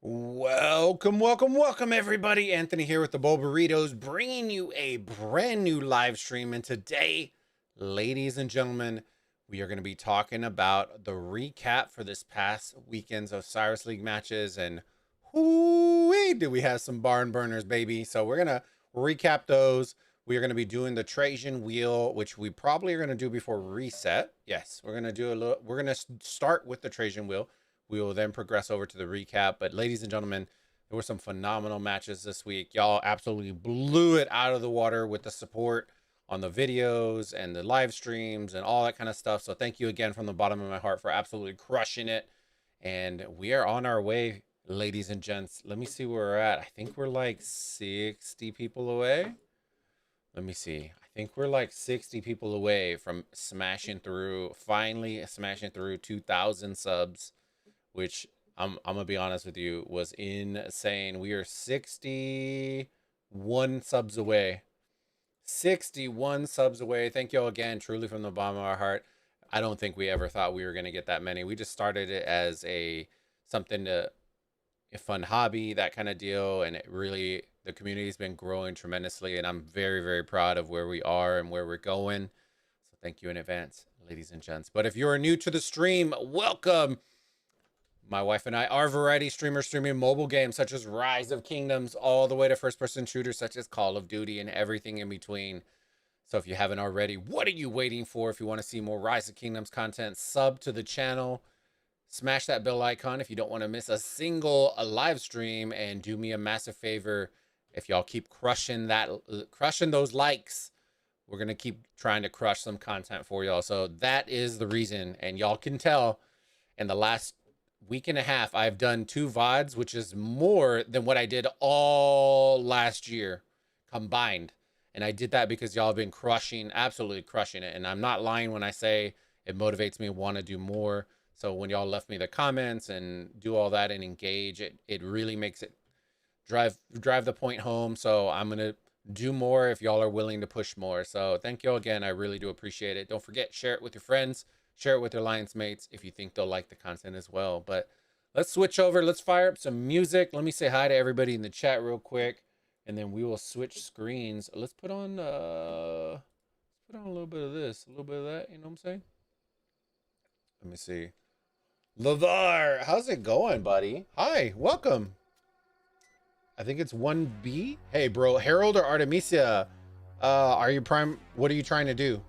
Welcome, everybody. Anthony here with the Bulbaritos, bringing you a brand new live stream. And today, ladies and gentlemen, we are going to be talking about the recap for this past weekend's Osiris League matches. And whoo-wee, did we have some barn burners, baby. So we're going to recap those. We are going to be doing the Trajan wheel, which we probably are going to do before reset. Yes, we're going to start with the Trajan wheel. We will then progress over to the recap. But ladies and gentlemen, there were some phenomenal matches this week. Y'all absolutely blew it out of the water with the support on the videos and the live streams and all that kind of stuff. So thank you again from the bottom of my heart for absolutely crushing it. And we are on our way, ladies and gents. Let me see where we're at. I think we're like 60 people away. Let me see. I think we're like 60 people away from finally smashing through 2,000 subs, which I'm gonna be honest with you, was insane. We are 61 subs away. 61 subs away. Thank y'all again, truly from the bottom of our heart. I don't think we ever thought we were gonna get that many. We just started it as a fun hobby, that kind of deal, and the community's been growing tremendously, and I'm very, very proud of where we are and where we're going. So thank you in advance, ladies and gents. But if you're new to the stream, welcome. My wife and I are variety streamers streaming mobile games such as Rise of Kingdoms, all the way to first-person shooters such as Call of Duty and everything in between. So if you haven't already, what are you waiting for? If you want to see more Rise of Kingdoms content, sub to the channel. Smash that bell icon if you don't want to miss a single live stream. And do me a massive favor, if y'all keep crushing those likes, we're going to keep trying to crush some content for y'all. So that is the reason. And y'all can tell in the last week and a half, I've done 2 VODs, which is more than what I did all last year combined. And I did that because y'all have been absolutely crushing it. And I'm not lying when I say it motivates me to want to do more. So when y'all left me the comments and do all that and engage, it really makes it drive the point home. So I'm going to do more if y'all are willing to push more. So thank y'all again. I really do appreciate it. Don't forget, share it with your friends. Share it with your alliance mates if you think they'll like the content as well. But let's switch over. Let's fire up some music. Let me say hi to everybody in the chat real quick, and then we will switch screens. Let's put on a little bit of this, a little bit of that. You know what I'm saying? Let me see. Lavar, how's it going, buddy? Hi, welcome. I think it's 1B. Hey, bro, Harold or Artemisia, are you prime? What are you trying to do?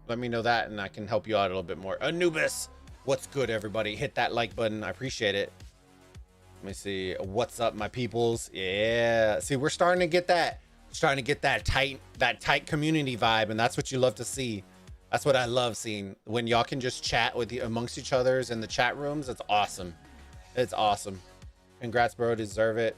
Let me know that and I can help you out a little bit more. Anubis, what's good, everybody? Hit that like button. I appreciate it. Let me see. What's up, my peoples? Yeah. See, we're starting to get that tight community vibe, and that's what you love to see. That's what I love seeing. When y'all can just chat with you amongst each others in the chat rooms. It's awesome. It's awesome. Congrats, bro. Deserve it.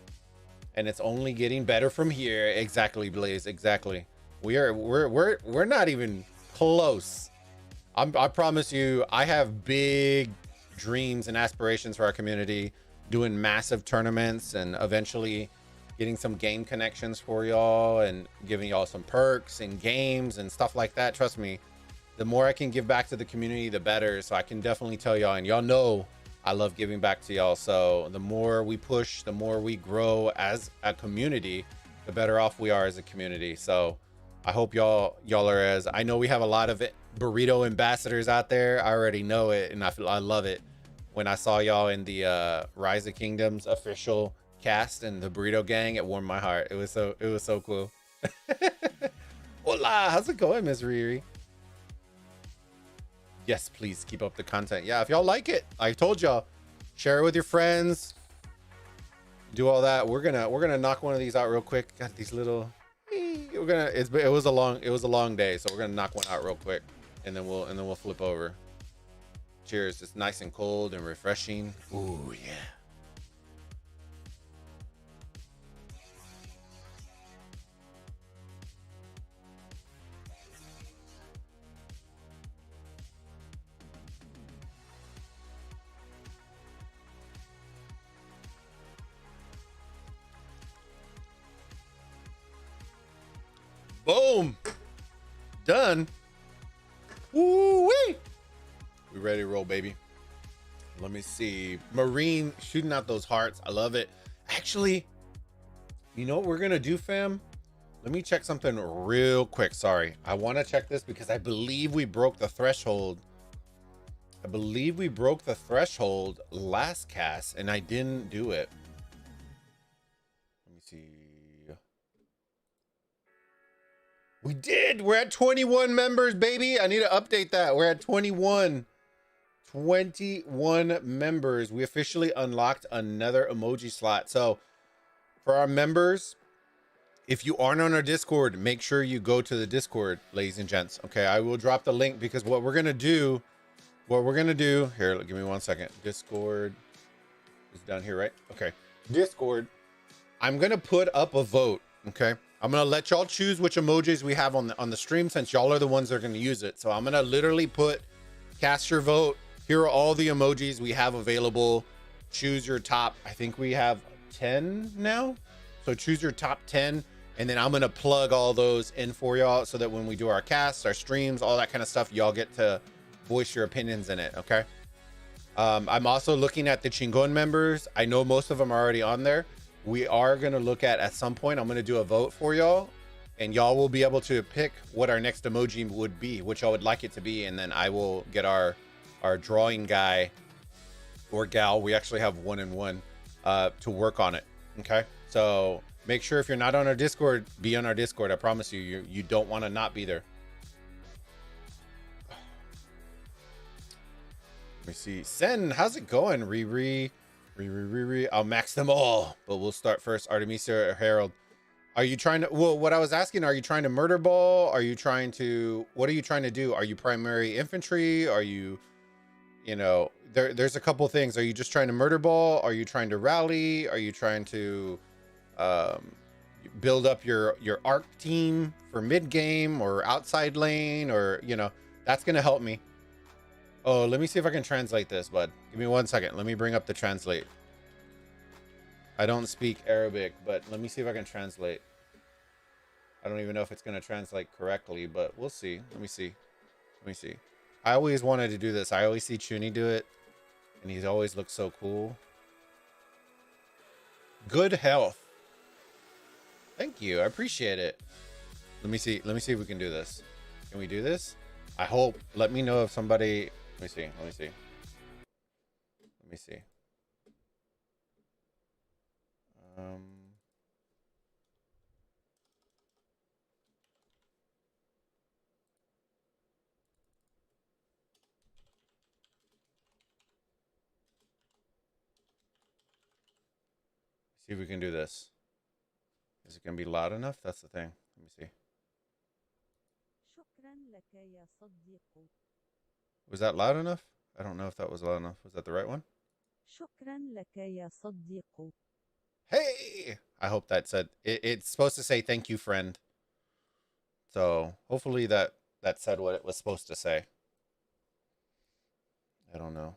And it's only getting better from here. Exactly, Blaze. Exactly. We're not even close. I promise you, I have big dreams and aspirations for our community, doing massive tournaments and eventually getting some game connections for y'all and giving y'all some perks and games and stuff like that. Trust me, the more I can give back to the community, the better. So I can definitely tell y'all, and y'all know I love giving back to y'all. So the more we push, the more we grow as a community, the better off we are as a community. So I hope y'all are I know we have a lot of burrito ambassadors out there. I already know it, and I love it. When I saw y'all in the Rise of Kingdoms official cast and the burrito gang, it warmed my heart. It was so cool. Hola, how's it going, Miss Riri? Yes, please keep up the content. Yeah, if y'all like it, I told y'all, share it with your friends. Do all that. We're gonna knock one of these out real quick. Got these little. It was a long day, so we're gonna knock one out real quick, and then we'll flip over. Cheers. It's nice and cold and refreshing. Ooh, yeah. Boom. Done. Woo-wee. We ready to roll, baby. Let me see. Marine shooting out those hearts. I love it. Actually, you know what we're gonna do, fam? Let me check something real quick. Sorry. I want to check this because I believe we broke the threshold. I believe we broke the threshold last cast and I didn't do it. Let me see. We did. We're at 21 members, baby. I need to update that. We're at 21. 21 members. We officially unlocked another emoji slot. So for our members, if you aren't on our Discord, make sure you go to the Discord, ladies and gents. Okay, I will drop the link because what we're gonna do, here, give me 1 second. Discord is down here, right? Okay, Discord. I'm gonna put up a vote. Okay, I'm gonna let y'all choose which emojis we have on the stream since y'all are the ones that are gonna use it. So I'm gonna literally cast your vote. Here are all the emojis we have available. Choose your top. I think we have 10 now. So choose your top 10. And then I'm going to plug all those in for y'all so that when we do our casts, our streams, all that kind of stuff, y'all get to voice your opinions in it. Okay. I'm also looking at the Chingon members. I know most of them are already on there. We are going to look at some point, I'm going to do a vote for y'all and y'all will be able to pick what our next emoji would be, which I would like it to be. And then I will get our drawing guy or gal. We actually have 1 and 1 to work on it. Okay. So make sure if you're not on our Discord, be on our Discord. I promise you, you don't want to not be there. Let me see. Sen, how's it going? Riri. I'll max them all, but we'll start first. Artemisia or Harold. Are you trying to, well, what I was asking, are you trying to murder ball? Are you trying to, what are you trying to do? Are you primary infantry? Are you, you know, there's a couple things. Are you just trying to murder ball? Are you trying to rally? Are you trying to build up your arc team for mid game or outside lane, or you know, that's gonna help me. Oh, let me see if I can translate this, bud. Give me 1 second. Let me bring up the translate. I don't speak Arabic, but let me see if I can translate. I don't even know if it's gonna translate correctly, but we'll see. Let me see. I always wanted to do this. I always see Chuni do it and he always looks so cool. Good health. Thank you. I appreciate it. Let me see if we can do this. Can we do this? I hope. Let me know if somebody, let me see. See if we can do this. Is it gonna be loud enough? That's the thing. Let me see. Was that loud enough? I don't know if that was loud enough. Was that the right one? Hey! I hope that said, it's supposed to say thank you, friend. So hopefully that said what it was supposed to say. I don't know.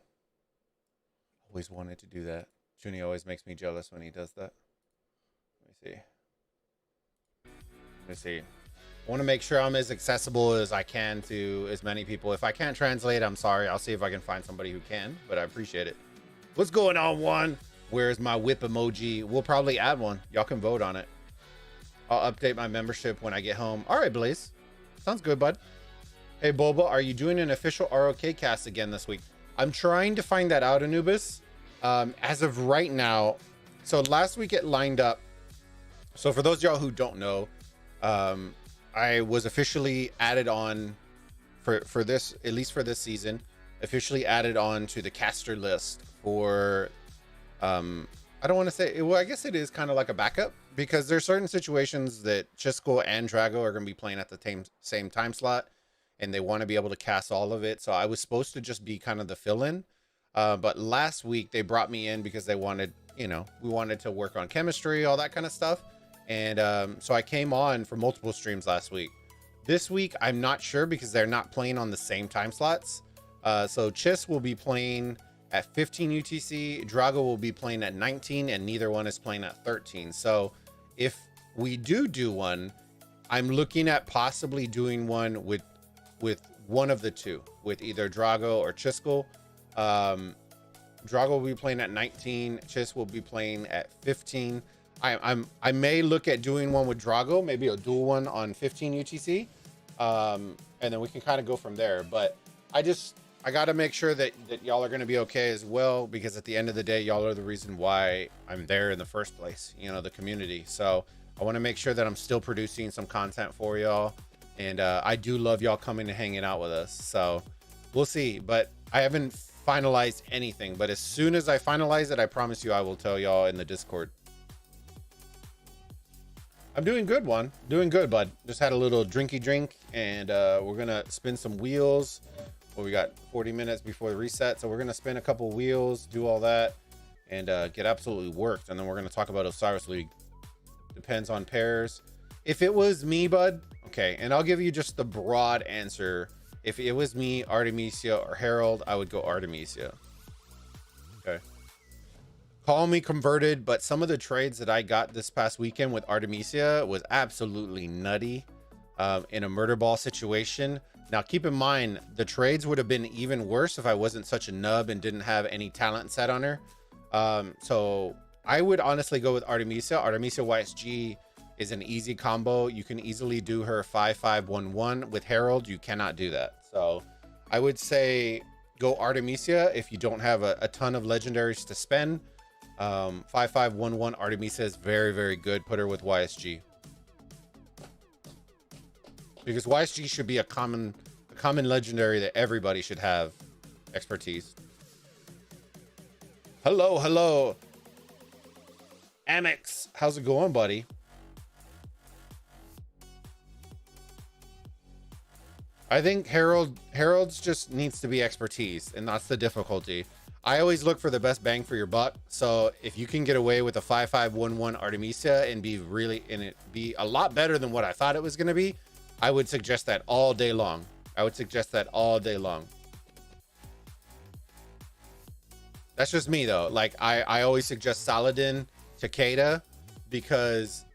Always wanted to do that. Chuni always makes me jealous when he does that. Let me see. I want to make sure I'm as accessible as I can to as many people. If I can't translate, I'm sorry. I'll see if I can find somebody who can, but I appreciate it. What's going on, Juan? Where's my whip emoji? We'll probably add one. Y'all can vote on it. I'll update my membership when I get home. All right, Blaze. Sounds good, bud. Hey, Bulba, are you doing an official ROK cast again this week? I'm trying to find that out, Anubis. As of right now, so last week it lined up. So for those of y'all who don't know, I was officially added on for this, at least for this season, officially added on to the caster list for, I don't want to say, well, I guess it is kind of like a backup because there's certain situations that Chisco and Drago are going to be playing at the same time slot and they want to be able to cast all of it. So I was supposed to just be kind of the fill-in. But last week they brought me in because they wanted, you know, we wanted to work on chemistry, all that kind of stuff. And so I came on for multiple streams last week. This week, I'm not sure because they're not playing on the same time slots. So Chis will be playing at 15 UTC, Drago will be playing at 19, and neither one is playing at 13. So if we do one, I'm looking at possibly doing one with one of the two, with either Drago or Chisco. Drago will be playing at 19. Chiss will be playing at 15. I may look at doing one with Drago, maybe a dual one on 15 UTC, and then we can kind of go from there. But I got to make sure that y'all are going to be okay as well, because at the end of the day, y'all are the reason why I'm there in the first place, you know, the community. So I want to make sure that I'm still producing some content for y'all. And I do love y'all coming and hanging out with us. So we'll see. But I haven't finalized anything. But as soon as I finalize it, I promise you I will tell y'all in the Discord. I'm doing good, one. Doing good, bud. Just had a little drinky drink. And we're going to spin some wheels. Well, we got 40 minutes before the reset, so we're gonna spin a couple wheels, do all that, and get absolutely worked. And then we're gonna talk about Osiris League. Depends on pairs. If it was me, bud, okay, and I'll give you just the broad answer. If it was me, Artemisia or Herald, I would go Artemisia. Okay. Call me converted, but some of the trades that I got this past weekend with Artemisia was absolutely nutty in a murder ball situation. Now, keep in mind, the trades would have been even worse if I wasn't such a nub and didn't have any talent set on her. So I would honestly go with Artemisia. Artemisia YSG is an easy combo. You can easily do her 5-5-1-1. With Herald, you cannot do that. So I would say go Artemisia if you don't have a ton of legendaries to spend. 5-5-1-1 Artemisia is very, very good. Put her with YSG. Because YSG should be a common legendary that everybody should have expertise. Hello. Amex, how's it going, buddy? I think Herald's just needs to be expertise, and that's the difficulty. I always look for the best bang for your buck. So if you can get away with a 5-5-1-1 Artemisia and be a lot better than what I thought it was going to be, I would suggest that all day long. That's just me, though. Like, I always suggest Saladin, Takeda, because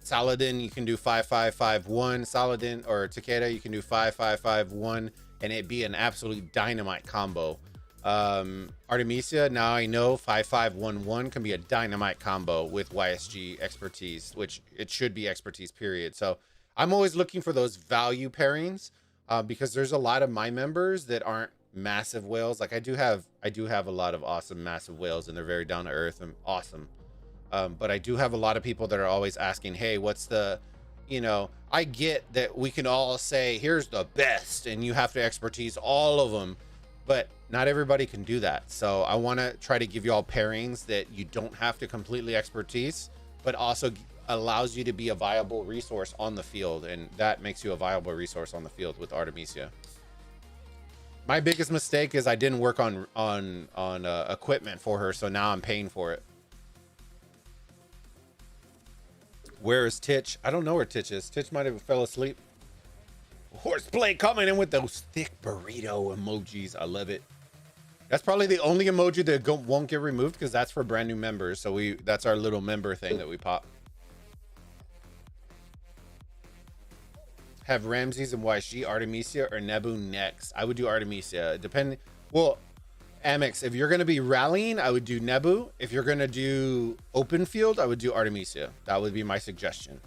Saladin, you can do 5-5-5-1. Saladin or Takeda, you can do 5-5-5-1, and it be an absolute dynamite combo. Artemisia, now I know 5-5-1-1 can be a dynamite combo with YSG expertise, which it should be expertise, period. So I'm always looking for those value pairings, because there's a lot of my members that aren't massive whales. Like I do have a lot of awesome massive whales, and they're very down to earth and awesome. But I do have a lot of people that are always asking, hey, what's the, I get that we can all say, here's the best, and you have to expertise all of them, but not everybody can do that. So I want to try to give you all pairings that you don't have to completely expertise, but also allows you to be a viable resource on the field, and that makes you a viable resource on the field with Artemisia. My biggest mistake is I didn't work on equipment for her, so now I'm paying for it. Where is Titch? I don't know where Titch is. Titch might have fell asleep. Horseplay coming in with those thick burrito emojis. I love it. That's probably the only emoji that won't get removed, because that's for brand new members. So that's our little member thing that we pop. Have Ramses and YSG, Artemisia, or Nebu next. I would do Artemisia. Well, Amex, if you're going to be rallying, I would do Nebu. If you're going to do open field, I would do Artemisia. That would be my suggestion.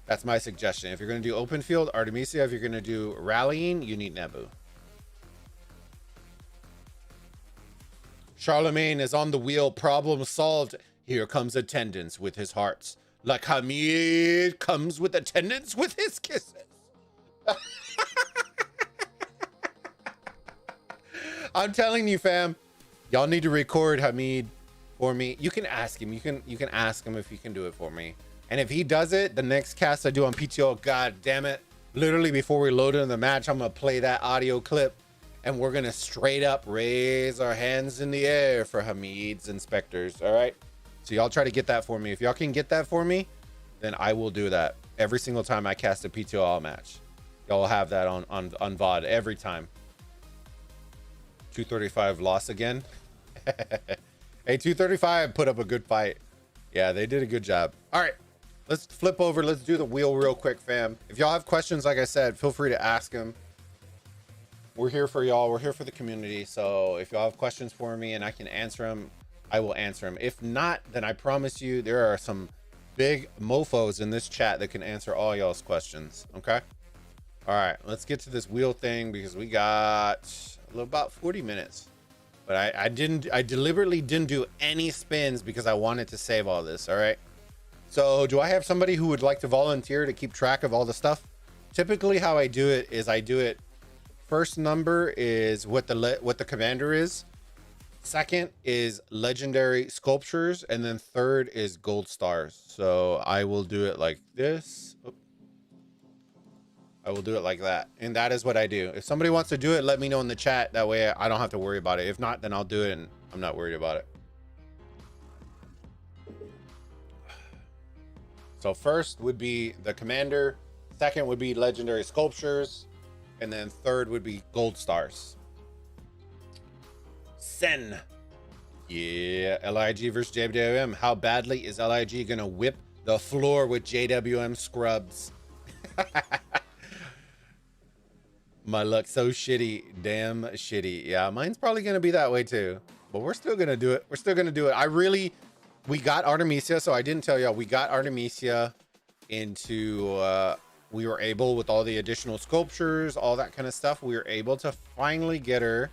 That's my suggestion. If you're going to do open field, Artemisia. If you're going to do rallying, you need Nebu. Charlemagne is on the wheel. Problem solved. Here comes attendance with his hearts. Like Hamid comes with attendance with his kisses. I'm telling you, fam, y'all need to record Hamid for me. You can ask him. You can ask him if he can do it for me. And if he does it, the next cast I do on PTO, god damn it, literally before we load into the match, I'm gonna play that audio clip, and we're gonna straight up raise our hands in the air for Hamid's inspectors. All right. So y'all try to get that for me. If y'all can get that for me, then I will do that every single time I cast a PTO all match. Y'all will have that on VOD every time. 235 loss again. Hey, 235 put up a good fight. Yeah, they did a good job. All right, let's flip over. Let's do the wheel real quick, fam. If y'all have questions, like I said, feel free to ask them. we're here for y'all. We're here for the community. So if y'all have questions for me and I can answer them, I will answer them. If not, then I promise you there are some big mofos in this chat that can answer all y'all's questions. Okay. All right, let's get to this wheel thing because we got about 40 minutes. But I deliberately didn't do any spins because I wanted to save all this. All right. So do I have somebody who would like to volunteer to keep track of all the stuff? Typically how I do it is I do it. First number is what the commander is. Second is legendary sculptures. And then third is gold stars. So I will do it like this. Oh. I will do it like that. And that is what I do. If somebody wants to do it, let me know in the chat. That way I don't have to worry about it. If not, then I'll do it and I'm not worried about it. So first would be the commander. Second would be legendary sculptures. And then third would be gold stars. Sen. Yeah, LIG versus JWM. How badly is LIG gonna whip the floor with JWM scrubs? My luck so shitty. Damn shitty. Yeah, mine's probably gonna be that way too. But we're still gonna do it. We're still gonna do it. We got Artemisia, so I didn't tell y'all. We got Artemisia into we were able, with all the additional sculptures, all that kind of stuff, we were able to finally get her.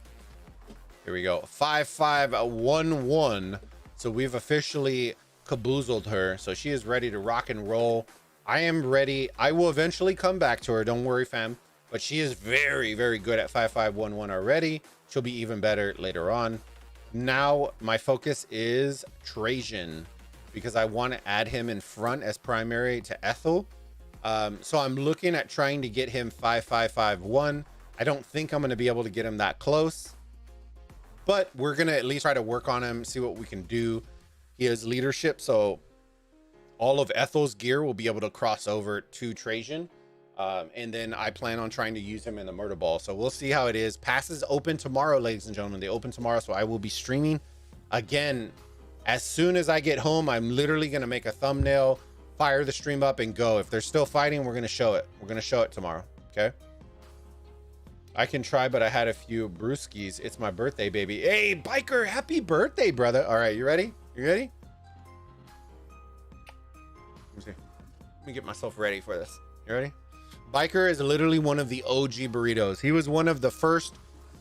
Here we go. 5511. So we've officially caboozled her. So she is ready to rock and roll. I am ready. I will eventually come back to her. Don't worry, fam. But she is very, very good at 5511 already. She'll be even better later on. Now my focus is Trajan because I want to add him in front as primary to Ethel. So I'm looking at trying to get him 5551. I don't think I'm going to be able to get him that close, but we're going to at least try to work on him, see what we can do. He has leadership, so all of Ethel's gear will be able to cross over to Trajan. And then I plan on trying to use him in the murder ball. So we'll see how it is. Passes open tomorrow, ladies and gentlemen. They open tomorrow, so I will be streaming again. As soon as I get home, I'm literally going to make a thumbnail, fire the stream up, and go. If they're still fighting, we're going to show it. We're going to show it tomorrow. Okay. I can try, but I had a few brewskis. It's my birthday, baby. Hey, Biker, happy birthday, brother. All right, you ready? You ready? Let me see. Let me get myself ready for this. You ready? Biker is literally one of the OG burritos. He was one of the first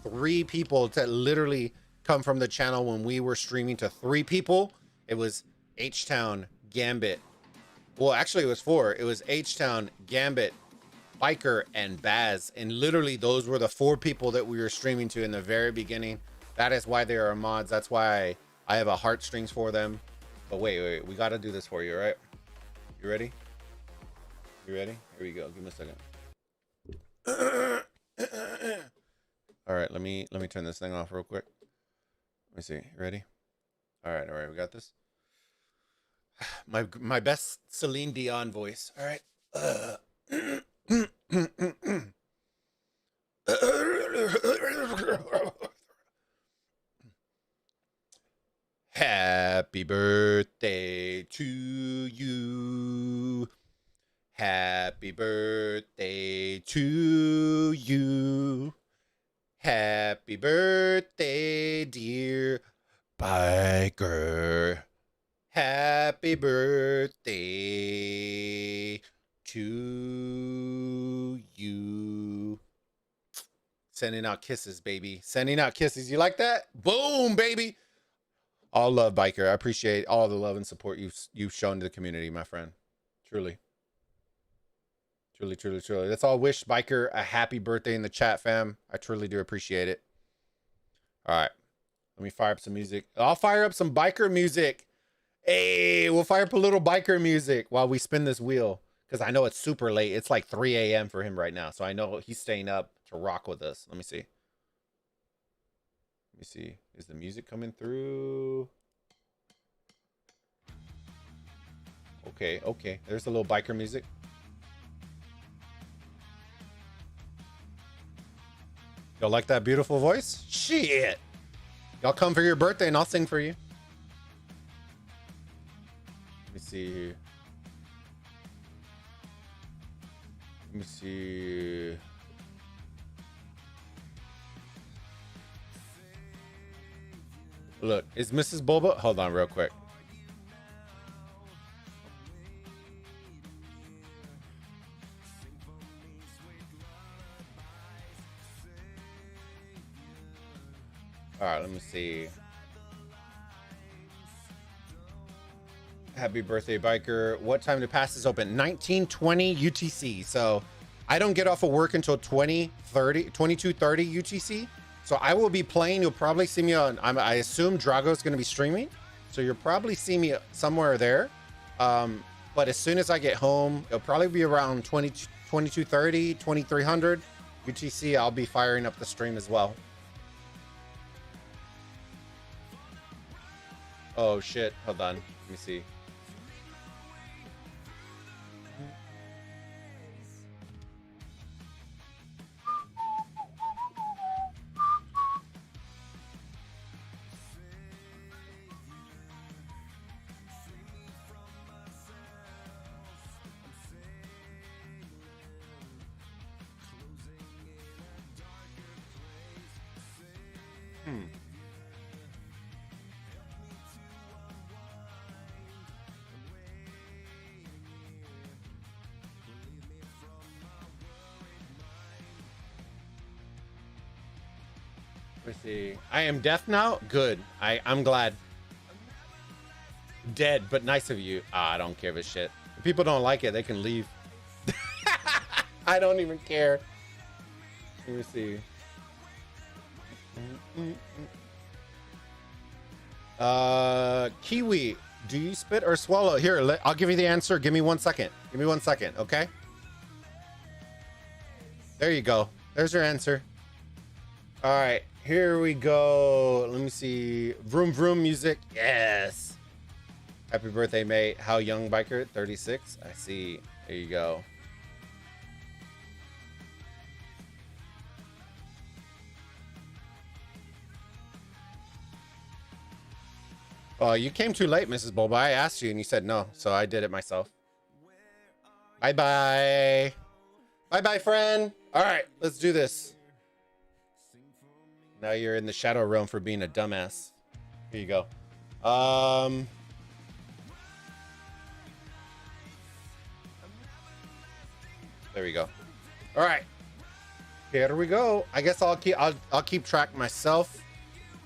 3 people to literally come from the channel when we were streaming to 3 people. It was H-Town, Gambit. Well, actually it was 4. It was H-Town, Gambit, Biker, and Baz. And literally those were the 4 people that we were streaming to in the very beginning. That is why they are mods. That's why I have a heartstrings for them. But wait. We got to do this for you, right? You ready? You ready? Here we go. Give me a second. All right, let me turn this thing off real quick. Let me see. You ready? All right, we got this. My best Celine Dion voice. All right. Happy birthday to you. Happy birthday to you. Happy birthday, dear Biker. Happy birthday to you. Sending out kisses, baby. Sending out kisses. You like that? Boom, baby. All love, Biker. I appreciate all the love and support you've shown to the community, my friend. Truly. Truly. Let's all wish Biker a happy birthday in the chat, fam. I truly do appreciate it. All right. Let me fire up some music. I'll fire up some Biker music. Hey, we'll fire up a little Biker music while we spin this wheel. Because I know it's super late. It's like 3 a.m. for him right now. So I know he's staying up to rock with us. Let me see. Let me see. Is the music coming through? Okay. There's a little Biker music. Y'all like that beautiful voice? Shit. Y'all come for your birthday and I'll sing for you. Let me see here. Let me see. Look, is Mrs. Bulba? Hold on real quick. All right, let me see. Happy birthday, biker. What time do passes open? 19:20 UTC. So I don't get off of work until 22:30 UTC. So I will be playing. You'll probably see me on, I assume Drago's going to be streaming. So you'll probably see me somewhere there. But as soon as I get home, it'll probably be around 22:30, 2300 UTC. I'll be firing up the stream as well. Oh shit, hold on. Let me see. Let's see. I am deaf now? Good. I'm glad. Dead, but nice of you. I don't give a shit. If people don't like it, they can leave. I don't even care. Let me see. Kiwi, do you spit or swallow? Here, I'll give you the answer. Give me 1 second. Give me 1 second, okay? There you go. There's your answer. All right, here we go. Let me see. Vroom vroom music. Yes. Happy birthday, mate. How young, biker? 36. I see. There you go. Oh, you came too late, Mrs. Bulba. I asked you and you said no, so I did it myself. Bye-bye. Bye-bye, friend. All right, let's do this. Now you're in the shadow realm for being a dumbass. Here you go. There we go. All right. Here we go. I guess I'll keep track myself.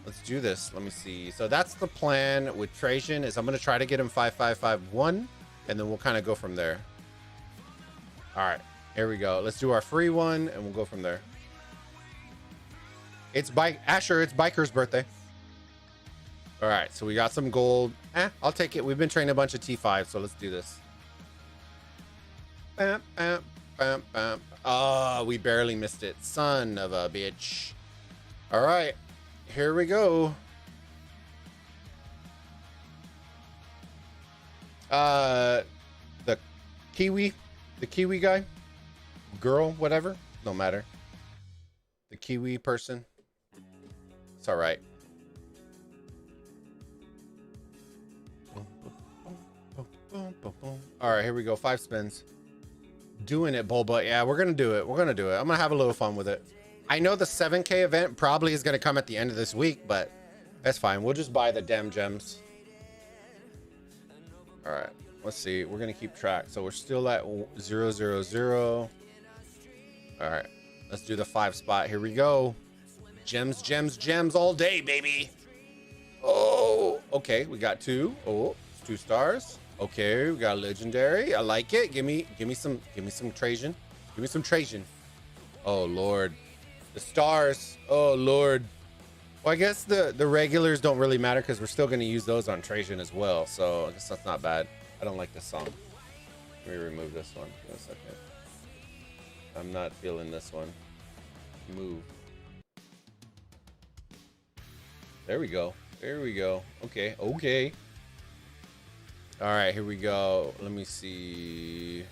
Let's do this. Let me see. So that's the plan with Trajan is I'm going to try to get him 5551 and then we'll kind of go from there. All right. Here we go. Let's do our free one and we'll go from there. It's Asher, it's Biker's birthday. All right, so we got some gold. I'll take it. We've been training a bunch of T5, so let's do this. Bam, bam, bam, bam. Oh, we barely missed it. Son of a bitch. All right, here we go. The Kiwi guy, girl, whatever, no matter. The Kiwi person. It's all right. All right, here we go. 5 spins. Doing it, Bulba. Yeah, we're gonna do it. We're gonna do it. I'm gonna have a little fun with it. I know the 7K event probably is gonna come at the end of this week, but that's fine. We'll just buy the damn gems. All right, let's see. We're gonna keep track. So we're still at 000. All right, let's do the 5 spot. Here we go. Gems, gems, gems all day, baby. Oh, okay. We got 2. Oh, 2 stars. Okay, we got a legendary. I like it. Give me some Trajan. Give me some Trajan. Oh Lord, the stars. Oh Lord. Well, I guess the regulars don't really matter because we're still going to use those on Trajan as well. So I guess that's not bad. I don't like this song. Let me remove this one for a second. I'm not feeling this one. Move. There we go. There we go. Okay. Okay. All right, here we go. Let me see.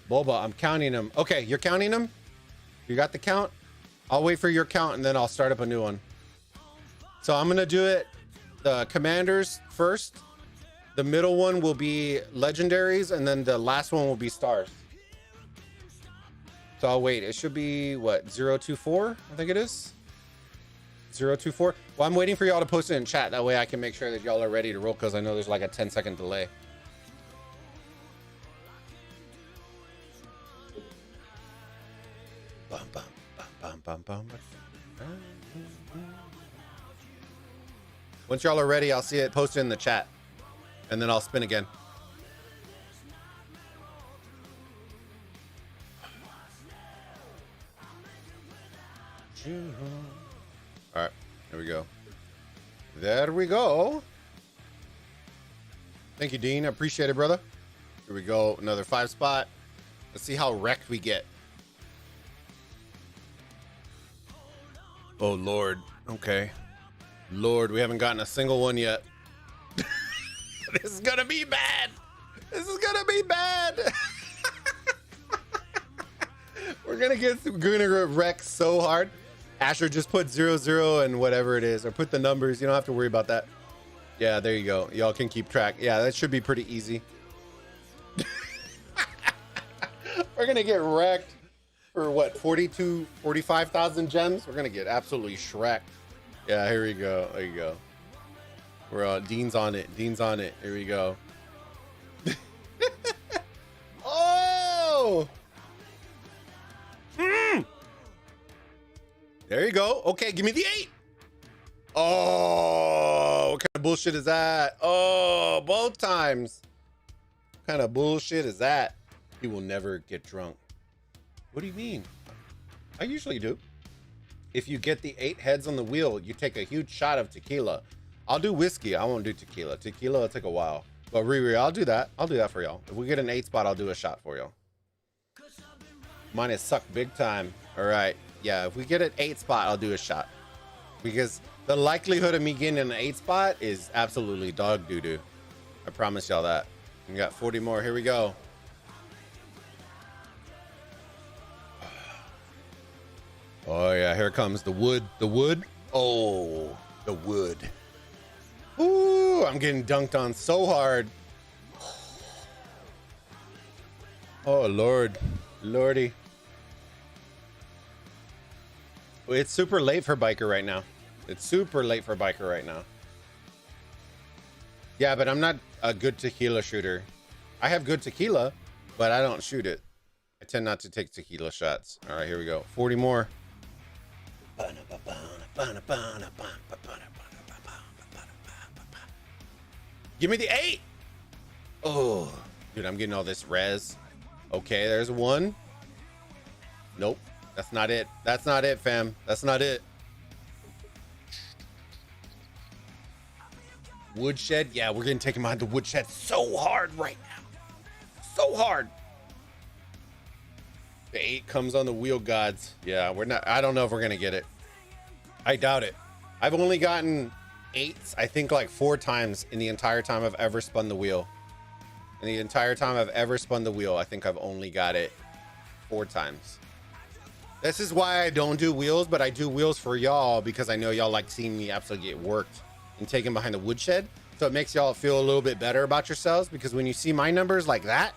Bulba, I'm counting them. Okay, you're counting them? You got the count? I'll wait for your count and then I'll start up a new one. So I'm going to do it the commanders first. The middle one will be legendaries and then the last one will be stars. So I'll wait. It should be what? 024, I think it is. 024. Well, I'm waiting for y'all to post it in chat. That way I can make sure that y'all are ready to roll, because I know there's like a 10-second delay. Bum, bum, bum, bum, bum, bum. Once y'all are ready, I'll see it posted in the chat, and then I'll spin again. All right, there we go. There we go. Thank you, Dean. I appreciate it, brother. Here we go. Another 5 spot. Let's see how wrecked we get. Oh, Lord. Okay. Lord, we haven't gotten a single one yet. This is going to be bad. This is going to be bad. We're going to wreck so hard. Asher, just put 00 and whatever it is, or put the numbers. You don't have to worry about that. Yeah, there you go. Y'all can keep track. Yeah, that should be pretty easy. We're going to get wrecked for what, 45,000 gems? We're going to get absolutely shreked. Yeah, here we go. There you go. We're on. Dean's on it. Dean's on it. Here we go. Oh! There you go. Okay, give me the 8. Oh, what kind of bullshit is that? Oh, both times. What kind of bullshit is that? You will never get drunk. What do you mean? I usually do. If you get the 8 heads on the wheel, you take a huge shot of tequila. I'll do whiskey. I won't do tequila. Tequila will take a while. But Riri, I'll do that. I'll do that for y'all. If we get an 8 spot, I'll do a shot for y'all. Mine is sucked big time. All right. Yeah, if we get an 8 spot, I'll do a shot. Because the likelihood of me getting an 8 spot is absolutely dog doo-doo. I promise y'all that. We got 40 more. Here we go. Oh, yeah, here comes the wood. The wood. Oh, the wood. Ooh, I'm getting dunked on so hard. Oh, Lord. Lordy. It's super late for Biker right now. It's super late for Biker right now. Yeah, but I'm not a good tequila shooter. I have good tequila, but I don't shoot it. I tend not to take tequila shots. All right, here we go. 40 more. Give me the 8. Oh, dude, I'm getting all this res. Okay, there's 1. Nope. That's not it. That's not it, fam. That's not it. Woodshed. Yeah, we're getting taken behind the woodshed so hard right now. So hard. The 8 comes on the wheel gods. Yeah, we're not. I don't know if we're going to get it. I doubt it. I've only gotten 8s, I think, like 4 times in the entire time I've ever spun the wheel. In the entire time I've ever spun the wheel, I think I've only got it 4 times. This is why I don't do wheels, but I do wheels for y'all because I know y'all like seeing me absolutely get worked and taken behind the woodshed. So it makes y'all feel a little bit better about yourselves, because when you see my numbers like that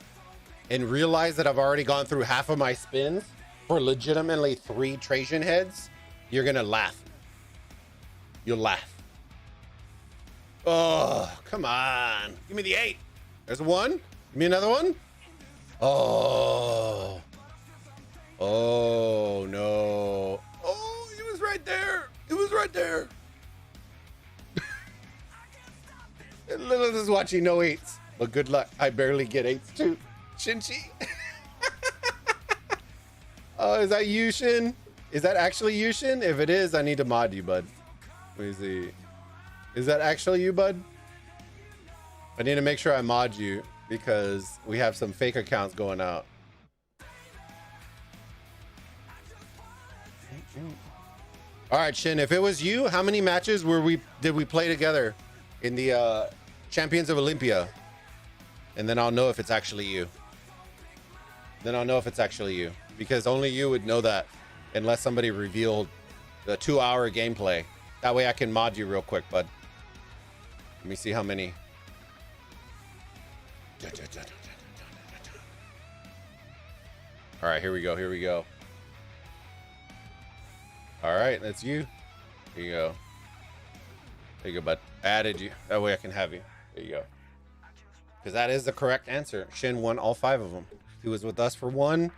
and realize that I've already gone through half of my spins for legitimately 3 Trajan heads, you're gonna laugh. You'll laugh. Oh, come on. Give me the 8. There's 1. Give me another one. Oh. Oh, no. Oh, he was right there. It was right there. Lilith is watching no 8s. But good luck. I barely get 8s too. Shinchi. Oh, is that Yushin? Is that actually Yushin? If it is, I need to mod you, bud. Let me see. Is that actually you, bud? I need to make sure I mod you because we have some fake accounts going out. All right, Shin, if it was you, how many matches did we play together in the Champions of Olympia? And then I'll know if it's actually you. Then I'll know if it's actually you, because only you would know that unless somebody revealed the 2-hour gameplay. That way I can mod you real quick, bud. Let me see how many. All right, here we go. Here we go. All right, that's you. Here you go. There you go, bud. I added you. That way I can have you. There you go. Because that is the correct answer. Shin won all 5 of them. He was with us for 1,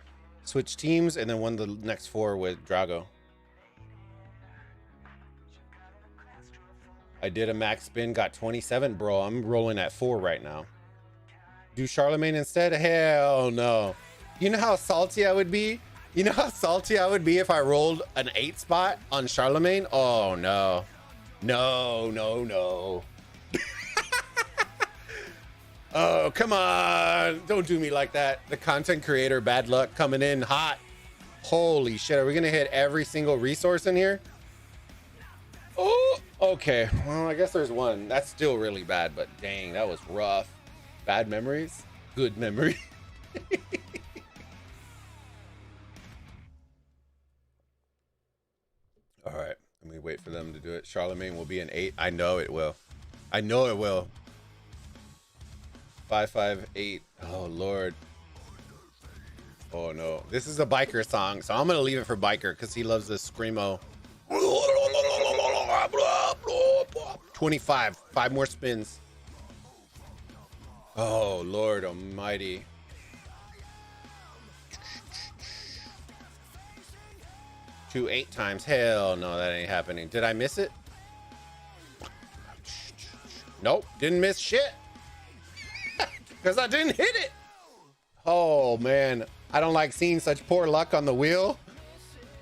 switched teams, and then won the next 4 with Drago. I did a max spin, got 27, bro. I'm rolling at 4 right now. Do Charlemagne instead? Hell no. You know how salty I would be? You know how salty I would be if I rolled an 8 spot on Charlemagne? Oh no. No, no, no. Oh, come on. Don't do me like that. The content creator, bad luck coming in hot. Holy shit. Are we going to hit every single resource in here? Oh, okay. Well, I guess there's one. That's still really bad, but dang, that was rough. Bad memories, good memory. All right, let me wait for them to do it. Charlemagne will be an 8. I know it will. I know it will. 558. Oh Lord. Oh no. This is a biker song, so I'm gonna leave it for biker because he loves this screamo. 25. 5 more spins. Oh Lord Almighty. Two 8 times. Hell no, that ain't happening. Did I miss it? Nope, didn't miss shit. Because I didn't hit it. Oh man, I don't like seeing such poor luck on the wheel.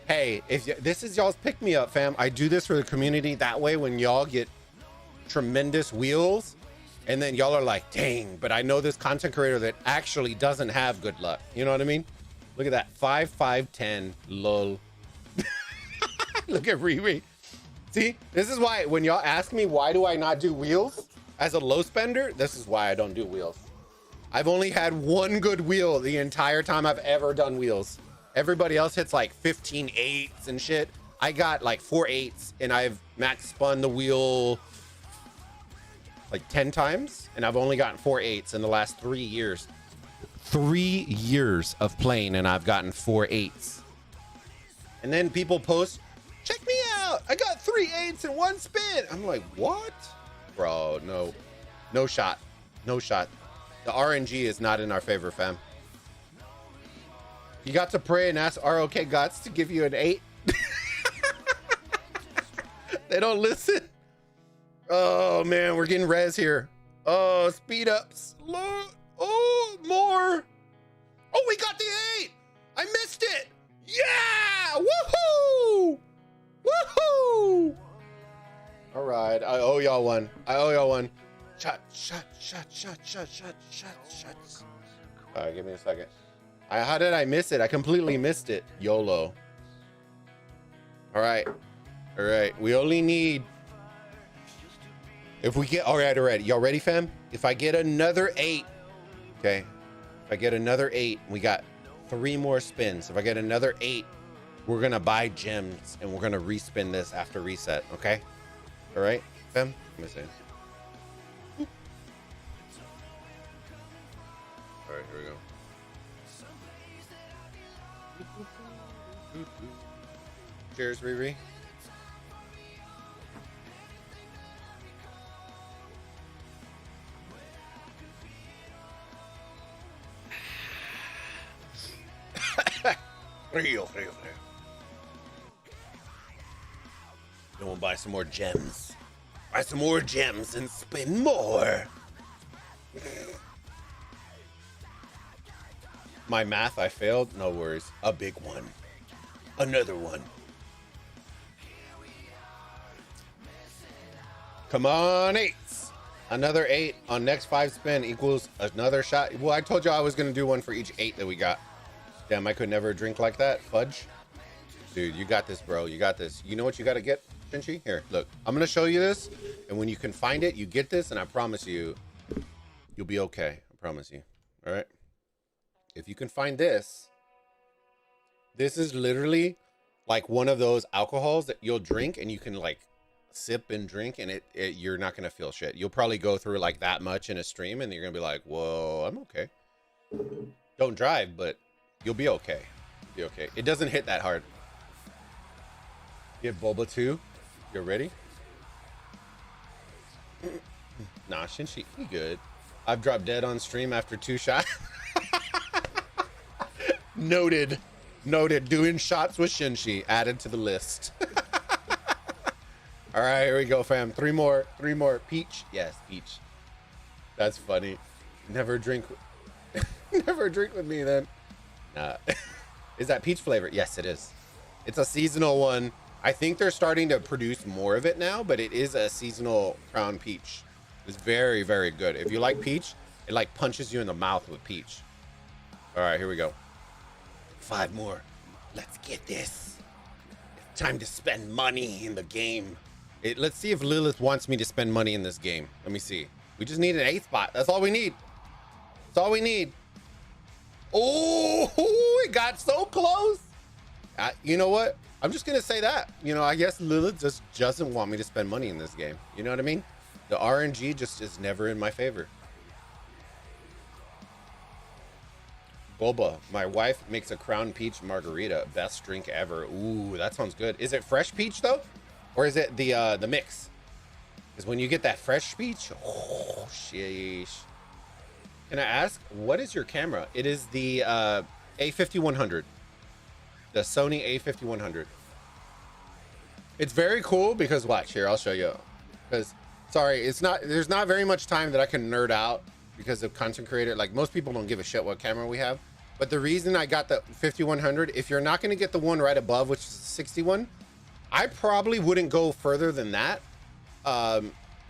Hey, if this is y'all's pick me up, fam. I do this for the community. That way, when y'all get tremendous wheels, and then y'all are like, dang, but I know this content creator that actually doesn't have good luck. You know what I mean? Look at that. 5, 5, 10. Lol. Look at Riri. See, this is why when y'all ask me why do I not do wheels as a low spender, this is why I don't do wheels. I've only had 1 good wheel the entire time I've ever done wheels. Everybody else hits like 15 8s and shit. I got like 4 8s and I've max spun the wheel like 10 times and I've only gotten 4 8s in the last 3 years. 3 years of playing and I've gotten 4 8s. And then people post, check me out. I got 3 8s in 1 spin. I'm like, what? Bro, no. No shot. No shot. The RNG is not in our favor, fam. You got to pray and ask ROK Gods to give you an 8. They don't listen. Oh man, we're getting res here. Oh, speed ups. Oh, more. Oh, we got the 8. I missed it. Yeah! Woohoo! Woohoo! All right, I owe y'all one. I owe y'all one. Shot. All right, give me a second. How did I miss it? I completely missed it. YOLO. All right. We only need. If we get. All right. Y'all ready, fam? If I get another 8. Okay. If I get another 8, we got 3 more spins. If I get another 8, we're going to buy gems and we're going to respin this after reset. Okay. All right, fam? Let me see. All right, here we go. Cheers, Riri. Frio. Then we'll buy some more gems. Buy some more gems and spin more. My math, I failed. No worries. A big one. Another one. Come on, 8s. Another 8 on next 5 spin equals another shot. Well, I told you I was going to do one for each 8 that we got. Damn, I could never drink like that. Fudge. Dude, you got this, bro. You got this. You know what you got to get, Shinchi? Here, look. I'm going to show you this. And when you can find it, you get this. And I promise you, you'll be okay. I promise you. All right? If you can find this, this is literally like one of those alcohols that you'll drink and you can like sip and drink and you're not going to feel shit. You'll probably go through like that much in a stream and you're going to be like, whoa, I'm okay. Don't drive, but you'll be okay. Be okay. It doesn't hit that hard. Give Bulba 2. You ready? Nah, Shinshi, he good. I've dropped dead on stream after 2 shots. Noted. Noted. Doing shots with Shinshi added to the list. All right, here we go, fam. 3 more. 3 more. Peach. Yes, peach. That's funny. Never drink. Never drink with me then. Nah. Is that peach flavor? Yes, it is. It's a seasonal one. I think they're starting to produce more of it now, but it is a seasonal crown peach. It's very, very good. If you like peach, it like punches you in the mouth with peach. All right, here we go. 5 more. Let's get this. It's time to spend money in the game. Let's see if Lilith wants me to spend money in this game. Let me see. We just need an 8th spot. That's all we need. That's all we need. Oh, it got so close. You know what? I'm just going to say that. You know, I guess Lilith just doesn't want me to spend money in this game. You know what I mean? The RNG just is never in my favor. Bulba, my wife makes a crown peach margarita. Best drink ever. Ooh, that sounds good. Is it fresh peach though? Or is it the mix? Because when you get that fresh peach, oh, sheesh. Can I ask, what is your camera? It is the A5100. The Sony A5100. It's very cool because watch here, I'll show you. Because sorry, there's not very much time that I can nerd out because of content creator. Like most people don't give a shit what camera we have. But the reason I got the 5100, if you're not going to get the one right above, which is the 61, I probably wouldn't go further than that.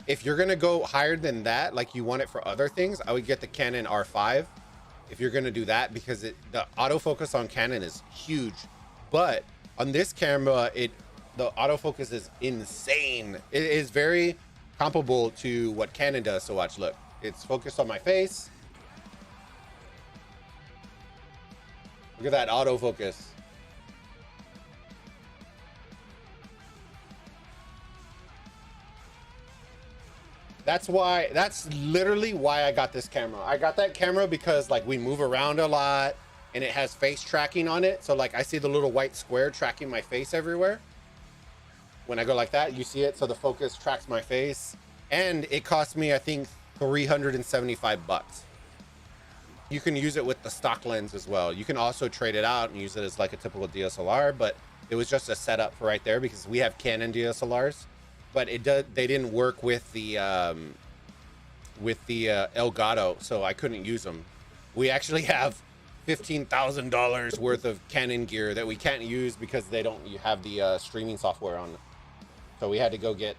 If you're going to go higher than that, like you want it for other things, I would get the Canon R5 if you're going to do that, because the autofocus on Canon is huge. But on this camera, the autofocus is insane. It is very comparable to what Canon does. So watch, look, it's focused on my face. Look at that autofocus. That's literally why I got this camera. I got that camera because like we move around a lot and it has face tracking on it. So like I see the little white square tracking my face everywhere. When I go like that, you see it. So the focus tracks my face, and it cost me, I think, 375 bucks. You can use it with the stock lens as well. You can also trade it out and use it as like a typical DSLR, but it was just a setup for right there because we have Canon DSLRs, but they didn't work with the Elgato, so I couldn't use them. We actually have $15,000 worth of Canon gear that we can't use because they don't have the streaming software on it. So I had to go get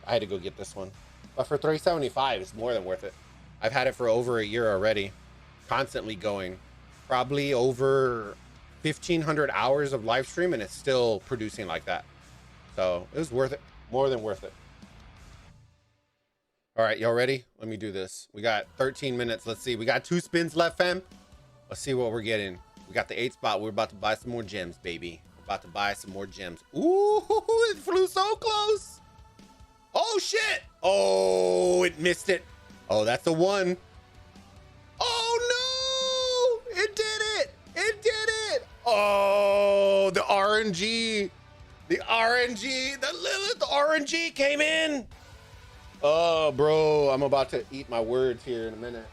this one. But for $375, it's more than worth it. I've had it for over a year already. Constantly going, probably over 1,500 hours of live stream, and it's still producing like that. So it was worth it, more than worth it. All right, y'all ready? Let me do this. We got 13 minutes. Let's see. We got 2 spins left, fam. Let's see what we're getting. We got the 8th spot. We're about to buy some more gems, baby. We're about to buy some more gems. Ooh, it flew so close. Oh shit. Oh, it missed it. Oh, that's a 1. Oh no! It did it! It did it! Oh, the RNG! The RNG! The Lilith RNG came in! Oh, bro, I'm about to eat my words here in a minute.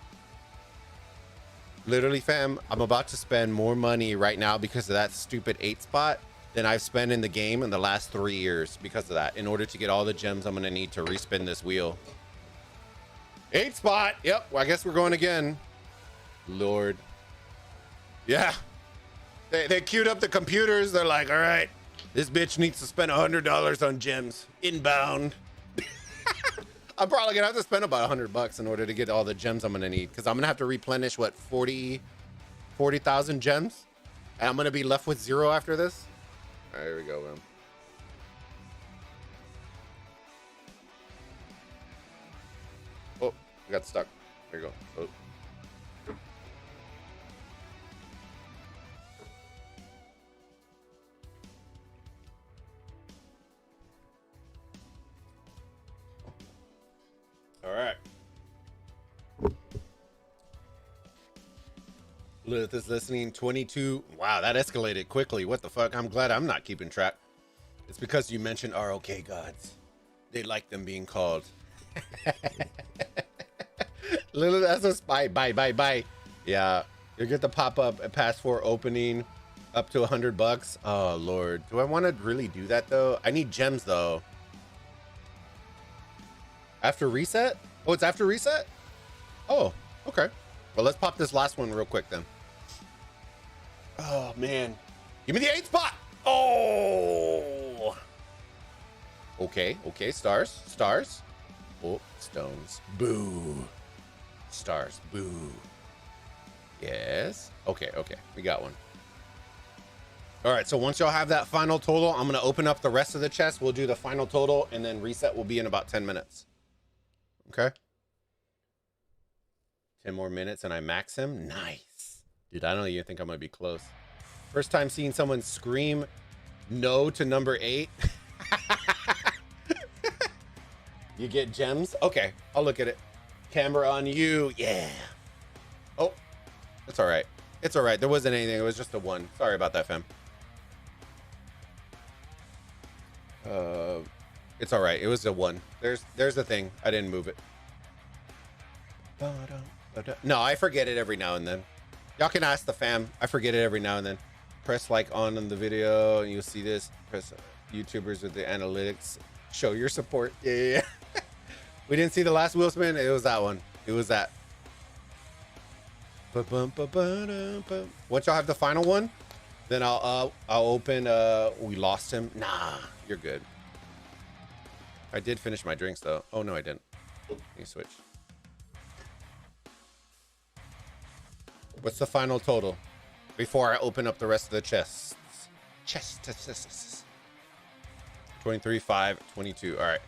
Literally, fam, I'm about to spend more money right now because of that stupid 8 spot than I've spent in the game in the last 3 years because of that, in order to get all the gems I'm gonna need to respin this wheel. 8 spot! Yep, well, I guess we're going again. Lord. Yeah. They queued up the computers. They're like, all right, this bitch needs to spend $100 on gems. Inbound. I'm probably gonna have to spend about $100 in order to get all the gems I'm gonna need, because I'm gonna have to replenish what, 40,000 gems, and I'm gonna be left with 0 after this. All right, here we go, man. Oh, we got stuck. There you go. Oh. All right. Lilith is listening. 22. Wow, that escalated quickly. What the fuck? I'm glad I'm not keeping track. It's because you mentioned ROK gods. They like them being called. Little, that's a spy. Bye. Yeah, you get the pop-up at pass 4 opening up to $100. Oh Lord, do I want to really do that though? I need gems though. After reset? Oh, it's after reset? Oh, okay. Well, let's pop this last one real quick then. Oh man, give me the 8 spot. Oh, okay, stars. Oh, stones. Boo. Stars. Boo. Yes. Okay. We got one. All right. So once y'all have that final total, I'm going to open up the rest of the chest. We'll do the final total and then reset will be in about 10 minutes. Okay. 10 more minutes and I max him. Nice. Dude, I don't even think I'm going to be close. First time seeing someone scream no to number 8. You get gems? Okay, I'll look at it. Camera on you. Yeah. Oh, it's all right. It's all right. There wasn't anything. It was just a 1. Sorry about that, fam. It's all right. It was a 1. There's the thing. I didn't move it. No, I forget it every now and then. Y'all can ask the fam. I forget it every now and then. Press like on the video and you'll see this. Press YouTubers with the analytics. Show your support. Yeah. We didn't see the last wheel spin. It was that one. It was that. Once y'all have the final one, then I'll open. We lost him. Nah, you're good. I did finish my drinks though. Oh no, I didn't. Let me switch. What's the final total before I open up the rest of the chests? 23, 5, 22. All right.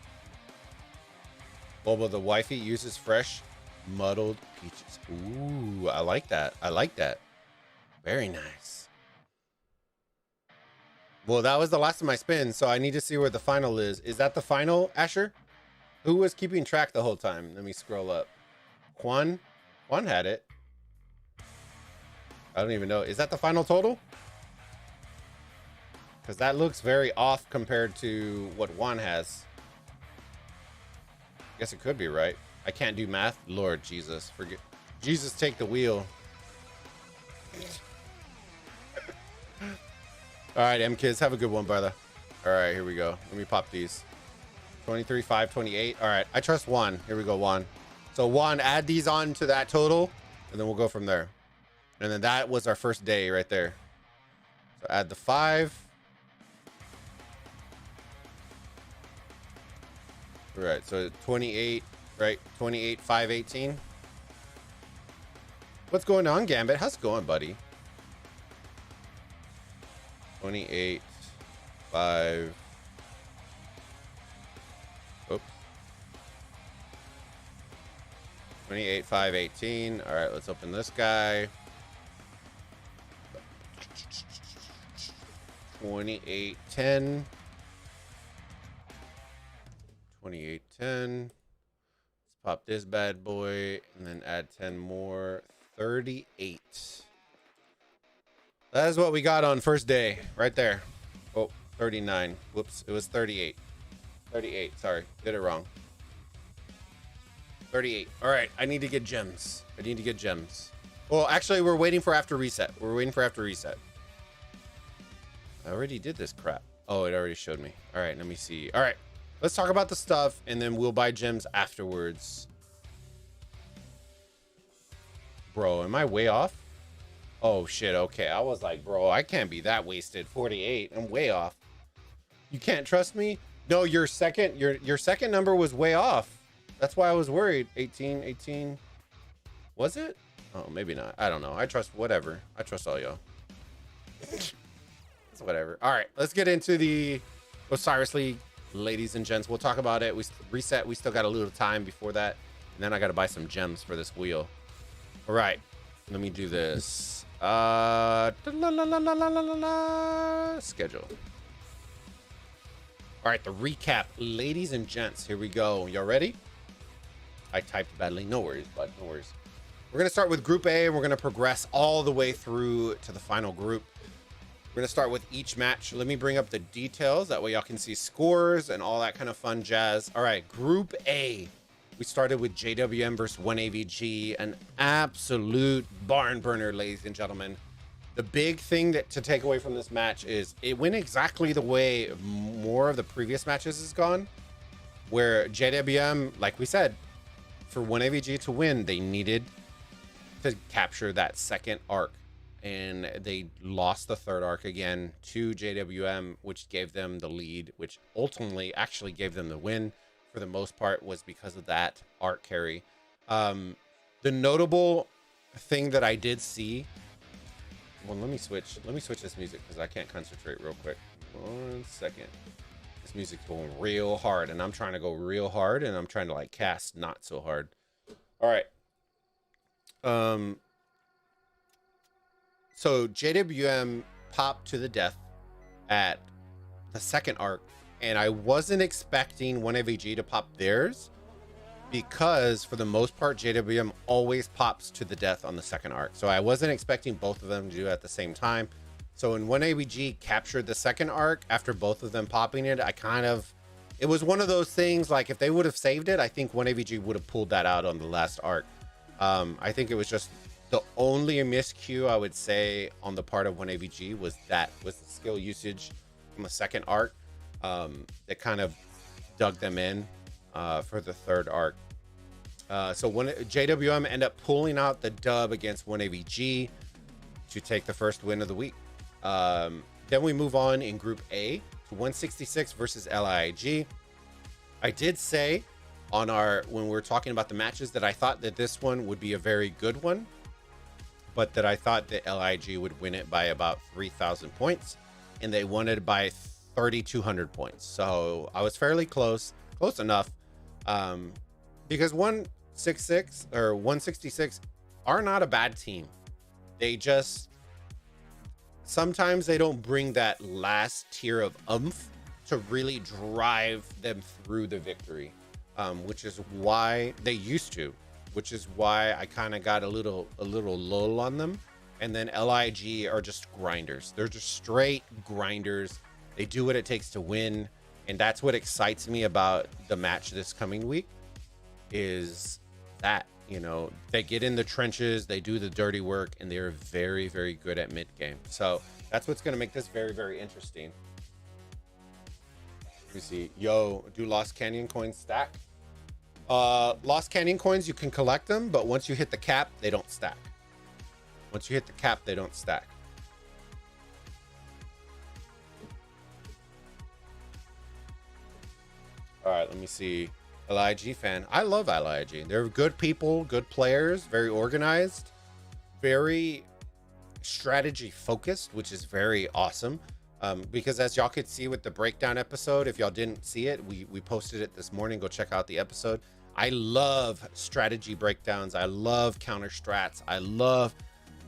Bulba the wifey uses fresh muddled peaches. Ooh, I like that. Very nice. Well, that was the last of my spins, so I need to see where the final is. Is that the final, Asher? Who was keeping track the whole time? Let me scroll up. Juan had it. I don't even know. Is that the final total? Because that looks very off compared to what Juan has. Guess it could be right. I can't do math. Lord Jesus, forget. Jesus, take the wheel. All right, M kids, have a good one, brother. All right, here we go. Let me pop these. 23, 5, 28. All right, I trust Juan. Here we go, Juan. So Juan, add these on to that total, and then we'll go from there. And then that was our first day right there. So add the 5. Right, so 28, right? 28, 5, 18. What's going on, Gambit? How's it going, buddy? 28, 5. Oops. 28, 5, 18. All right, let's open this guy. 28, 10. 2810. Let's pop this bad boy and then add 10 more. 38. That is what we got on first day right there. Oh, 39. Whoops, it was 38. 38, sorry, did it wrong. 38. All right, I need to get gems. Well, actually, we're waiting for after reset. I already did this crap. Oh, it already showed me. All right, let me see. All right. Let's talk about the stuff, and then we'll buy gems afterwards. Bro, am I way off? Oh, shit, okay. I was like, bro, I can't be that wasted. 48, I'm way off. You can't trust me? No, your second number was way off. That's why I was worried. 18. Was it? Oh, maybe not. I don't know. I trust whatever. I trust all y'all. It's whatever. All right, let's get into the Osiris League. Ladies and gents, we'll talk about it. We reset. We still got a little time before that. And then I got to buy some gems for this wheel. All right. Let me do this. Schedule. All right. The recap. Ladies and gents, here we go. Y'all ready? I typed badly. No worries, bud. No worries. We're going to start with Group A, and we're going to progress all the way through to the final group. We're going to start with each match. Let me bring up the details. That way y'all can see scores and all that kind of fun jazz. All right, Group A. We started with JWM versus 1AVG, an absolute barn burner, ladies and gentlemen. The big thing to take away from this match is it went exactly the way more of the previous matches has gone, where JWM, like we said, for 1AVG to win, they needed to capture that second arc. And they lost the third arc again to JWM, which gave them the lead, which ultimately actually gave them the win for the most part, was because of that arc carry. The notable thing that I did see, well, let me switch this music because I can't concentrate real quick. 1 second. This music's going real hard, and I'm trying to go real hard, and I'm trying to like cast not so hard. All right. So JWM popped to the death at the second arc, and I wasn't expecting 1AVG to pop theirs because for the most part, JWM always pops to the death on the second arc. So I wasn't expecting both of them to do it at the same time. So when 1AVG captured the second arc after both of them popping it, it was one of those things like if they would have saved it, I think 1AVG would have pulled that out on the last arc. I think it was just the only miscue I would say on the part of 1AVG was the skill usage from the second arc that kind of dug them in for the third arc. So when JWM ended up pulling out the dub against 1AVG to take the first win of the week. Then we move on in Group A to 166 versus LIG. I did say when we were talking about the matches that I thought that this one would be a very good one, but that I thought that LIG would win it by about 3,000 points, and they won it by 3,200 points. So I was fairly close enough, because 166 or 166 are not a bad team. They just sometimes they don't bring that last tier of oomph to really drive them through the victory, which is why they used to. Which is why I kind of got a little lull on them. And then LIG are just grinders. They're just straight grinders. They do what it takes to win. And that's what excites me about the match this coming week is that, you know, they get in the trenches, they do the dirty work, and they're very, very good at mid game. So that's what's going to make this very, very interesting. Let me see. Yo, do Lost Canyon coins stack? Lost Canyon coins, you can collect them, but once you hit the cap, they don't stack. Once you hit the cap, they don't stack. All right, let me see. LIG fan. I love LIG. They're good people, good players, very organized, very strategy focused, which is very awesome. Because as y'all could see with the breakdown episode, if y'all didn't see it, we posted it this morning. Go check out the episode. I love strategy breakdowns. I love counter strats. I love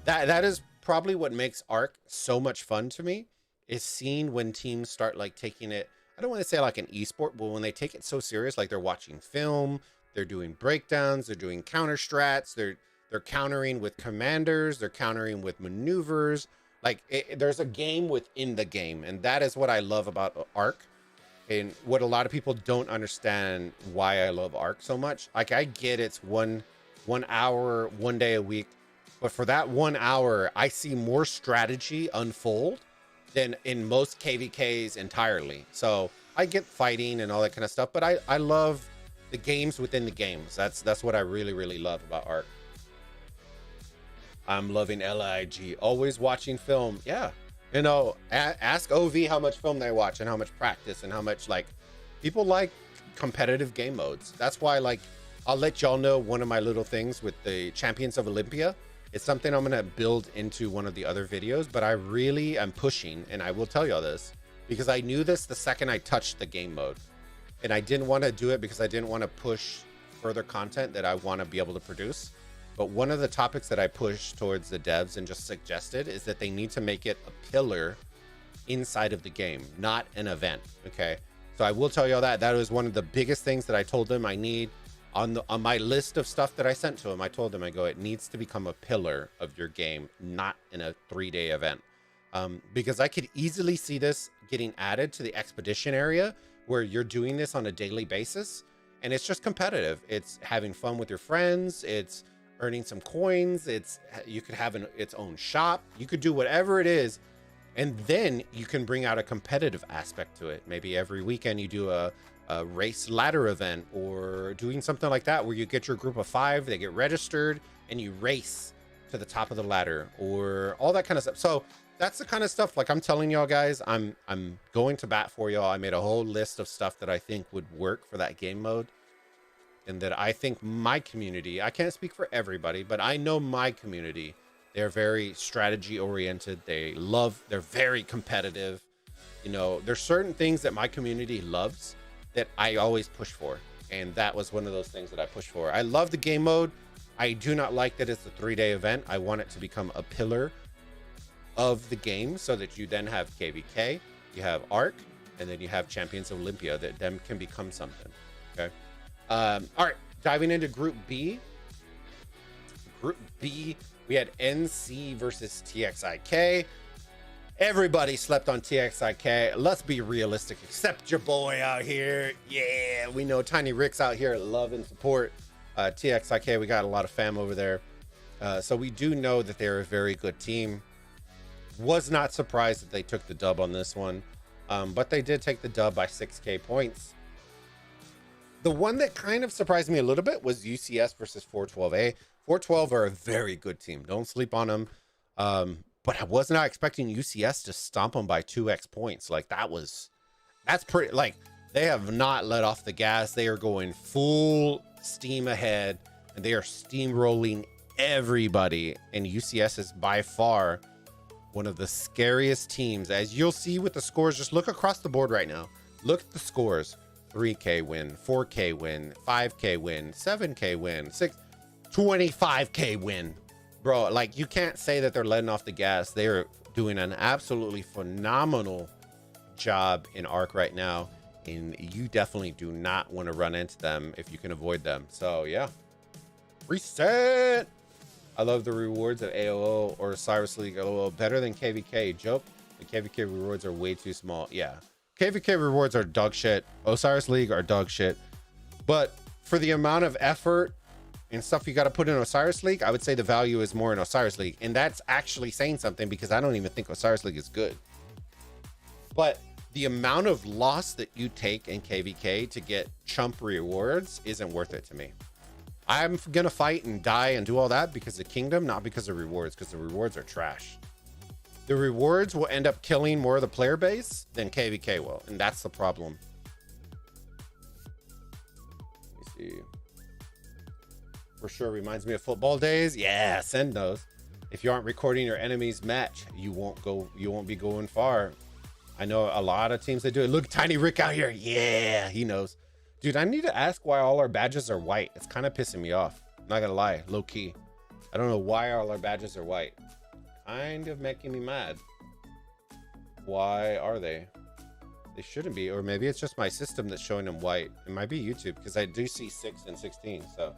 that. That is probably what makes Arc so much fun to me, is seeing when teams start like taking it, I don't want to say like an esport, but when they take it so serious, like they're watching film, they're doing breakdowns, they're doing counter strats, they're countering with commanders, they're countering with maneuvers. Like there's a game within the game, and that is what I love about Arc. And what a lot of people don't understand why I love Arc so much. Like I get it's one hour, 1 day a week, but for that 1 hour, I see more strategy unfold than in most KVKs entirely. So I get fighting and all that kind of stuff, but I love the games within the games. That's what I really, really love about Arc. I'm loving LIG. Always watching film. Yeah. You know, ask OV how much film they watch and how much practice and how much, like, people like competitive game modes. That's why, like, I'll let y'all know one of my little things with the Champions of Olympia. It's something I'm going to build into one of the other videos, but I really am pushing, and I will tell y'all this, because I knew this the second I touched the game mode. And I didn't want to do it because I didn't want to push further content that I want to be able to produce. But one of the topics that I pushed towards the devs and just suggested is that they need to make it a pillar inside of the game, not an event. Okay. So I will tell y'all that was one of the biggest things that I told them I need on my list of stuff that I sent to them. I told them, I go, it needs to become a pillar of your game, not in a 3-day event. Because I could easily see this getting added to the expedition area where you're doing this on a daily basis, and it's just competitive. It's having fun with your friends. It's earning some coins. You could have its own shop. You could do whatever it is, and then you can bring out a competitive aspect to it. Maybe every weekend you do a race ladder event, or doing something like that where you get your group of 5, they get registered, and you race to the top of the ladder, or all that kind of stuff. So that's the kind of stuff, like I'm telling y'all guys, I'm going to bat for y'all. I made a whole list of stuff that I think would work for that game mode, and that I think my community, I can't speak for everybody, but I know my community, they're very strategy oriented. They're very competitive. You know, there's certain things that my community loves that I always push for, and that was one of those things that I pushed for. I love the game mode. I do not like that it's a 3-day event. I want it to become a pillar of the game, so that you then have KVK, you have Arc, and then you have Champions of Olympia, that then can become something. Okay. All right, diving into Group B. Group B, we had NC versus TXIK. Everybody slept on TXIK. Let's be realistic, except your boy out here. Yeah, we know Tiny Rick's out here, love and support TXIK. We got a lot of fam over there. So we do know that they're a very good team. Was not surprised that they took the dub on this one, but they did take the dub by 6K points. The one that kind of surprised me a little bit was UCS versus 412A. 412 are a very good team. Don't sleep on them. But I was not expecting UCS to stomp them by 2x points. Like that's pretty, like they have not let off the gas. They are going full steam ahead, and they are steamrolling everybody. And UCS is by far one of the scariest teams, as you'll see with the scores. Just look across the board right now. Look at the scores. 3K win, 4K win, 5K win, 7K win, 25K win. Bro, like, you can't say that they're letting off the gas. They're doing an absolutely phenomenal job in Arc right now, and you definitely do not want to run into them if you can avoid them. So yeah, reset. I love the rewards of AOO or Cyrus League LOL better than KVK. Joke, the KVK rewards are way too small. Yeah, KVK rewards are dog shit. Osiris League are dog shit. But for the amount of effort and stuff you got to put in Osiris League, I would say the value is more in Osiris League. And that's actually saying something, because I don't even think Osiris League is good. But the amount of loss that you take in KVK to get chump rewards isn't worth it to me. I'm going to fight and die and do all that because of Kingdom, not because of rewards, because the rewards are trash. The rewards will end up killing more of the player base than KVK will, and that's the problem. Let me see. For sure reminds me of football days. Yeah, send those. If you aren't recording your enemy's match, you won't be going far. I know a lot of teams that do it. Look, Tiny Rick out here. Yeah, he knows. Dude, I need to ask why all our badges are white. It's kind of pissing me off. I'm not gonna lie, low key. I don't know why all our badges are white. Kind of making me mad. Why are they? They shouldn't be, or maybe it's just my system that's showing them white. It might be YouTube, because I do see 6 and 16. So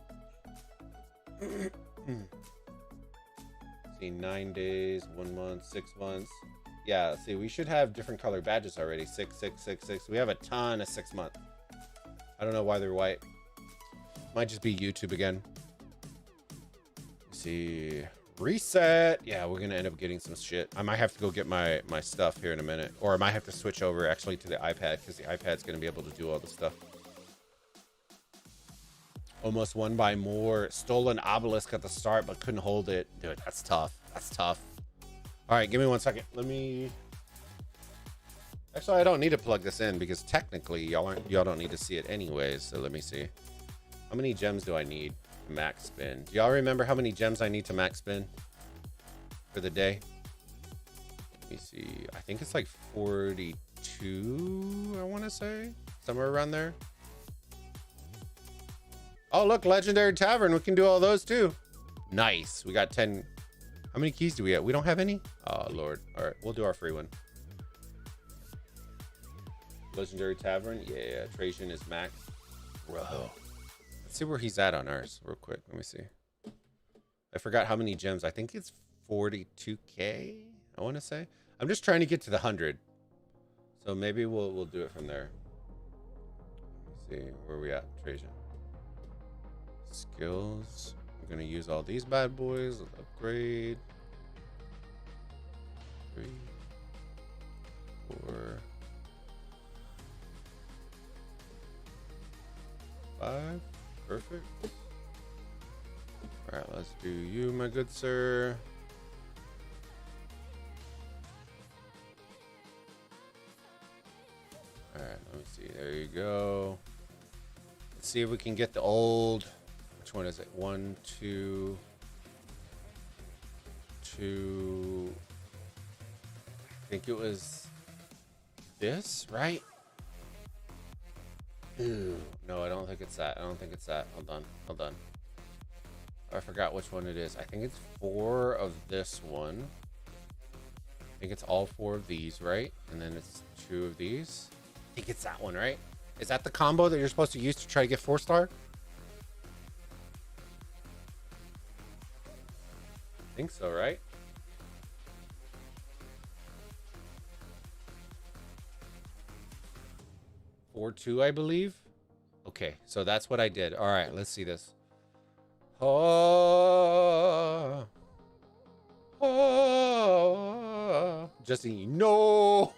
see, 9 days, 1 month, 6 months. Yeah, see, we should have different color badges already. 6, 6, 6, 6. We have a ton of 6 month. I don't know why they're white. Might just be YouTube again. Let's see. Reset. Yeah, we're gonna end up getting some shit. I might have to go get my stuff here in a minute, or I might have to switch over actually to the iPad, because the iPad's gonna be able to do all the stuff. Almost won by more. Stolen obelisk at the start, but couldn't hold it. Dude, that's tough. That's tough. All right, give me 1 second. Let me. Actually, I don't need to plug this in, because technically y'all don't need to see it anyways. So let me see. How many gems do I need to max spin? Do y'all remember how many gems I need to max spin for the day? Let me see. I think it's like 42, I want to say. Somewhere around there. Oh, look, Legendary Tavern. We can do all those too. Nice. We got 10. How many keys do we have? We don't have any? Oh, Lord. All right, we'll do our free one. Legendary Tavern. Yeah, Trajan is max. Bro. Let's see where he's at on ours real quick. Let me see. I forgot how many gems. I think it's 42K, I want to say. I'm just trying to get to the 100. So maybe we'll do it from there. Let's see where we at, Trajan. Skills. I'm gonna use all these bad boys. Upgrade. 3, 4, 5. Perfect. All right, let's do you, my good sir. All right, let me see. There you go. Let's see if we can get the old. Which one is it? 1, 2, 2. I think it was this, right? Ooh, no, I don't think it's that. I don't think it's that. Hold on. Hold on. I forgot which one it is. I think it's 4 of this one. I think it's all 4 of these, right? And then it's 2 of these. I think it's that one, right? Is that the combo that you're supposed to use to try to get 4-star? I think so, right? Or 2, I believe. Okay, so that's what I did. All right, let's see this. Oh, oh, Jesse, no.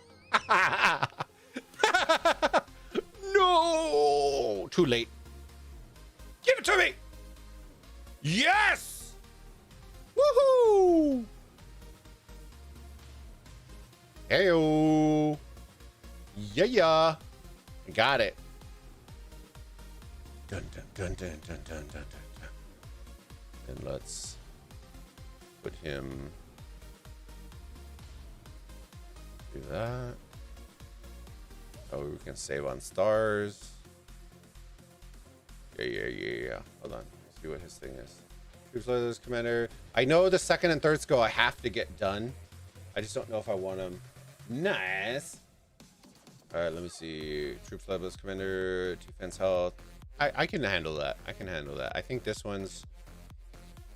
No, too late. Give it to me. Yes. Woohoo. Heyo. Yeah. Got it. Dun dun dun dun dun dun dun dun. And let's put him. Do that. Oh, we can save on stars. Yeah. Hold on. Let's see what his thing is. Troops leaders, commander. I know the second and third skill I have to get done. I just don't know if I want them. Nice. All right, let me see. Troops levels, commander, defense health. I can handle that. I can handle that. I think this one's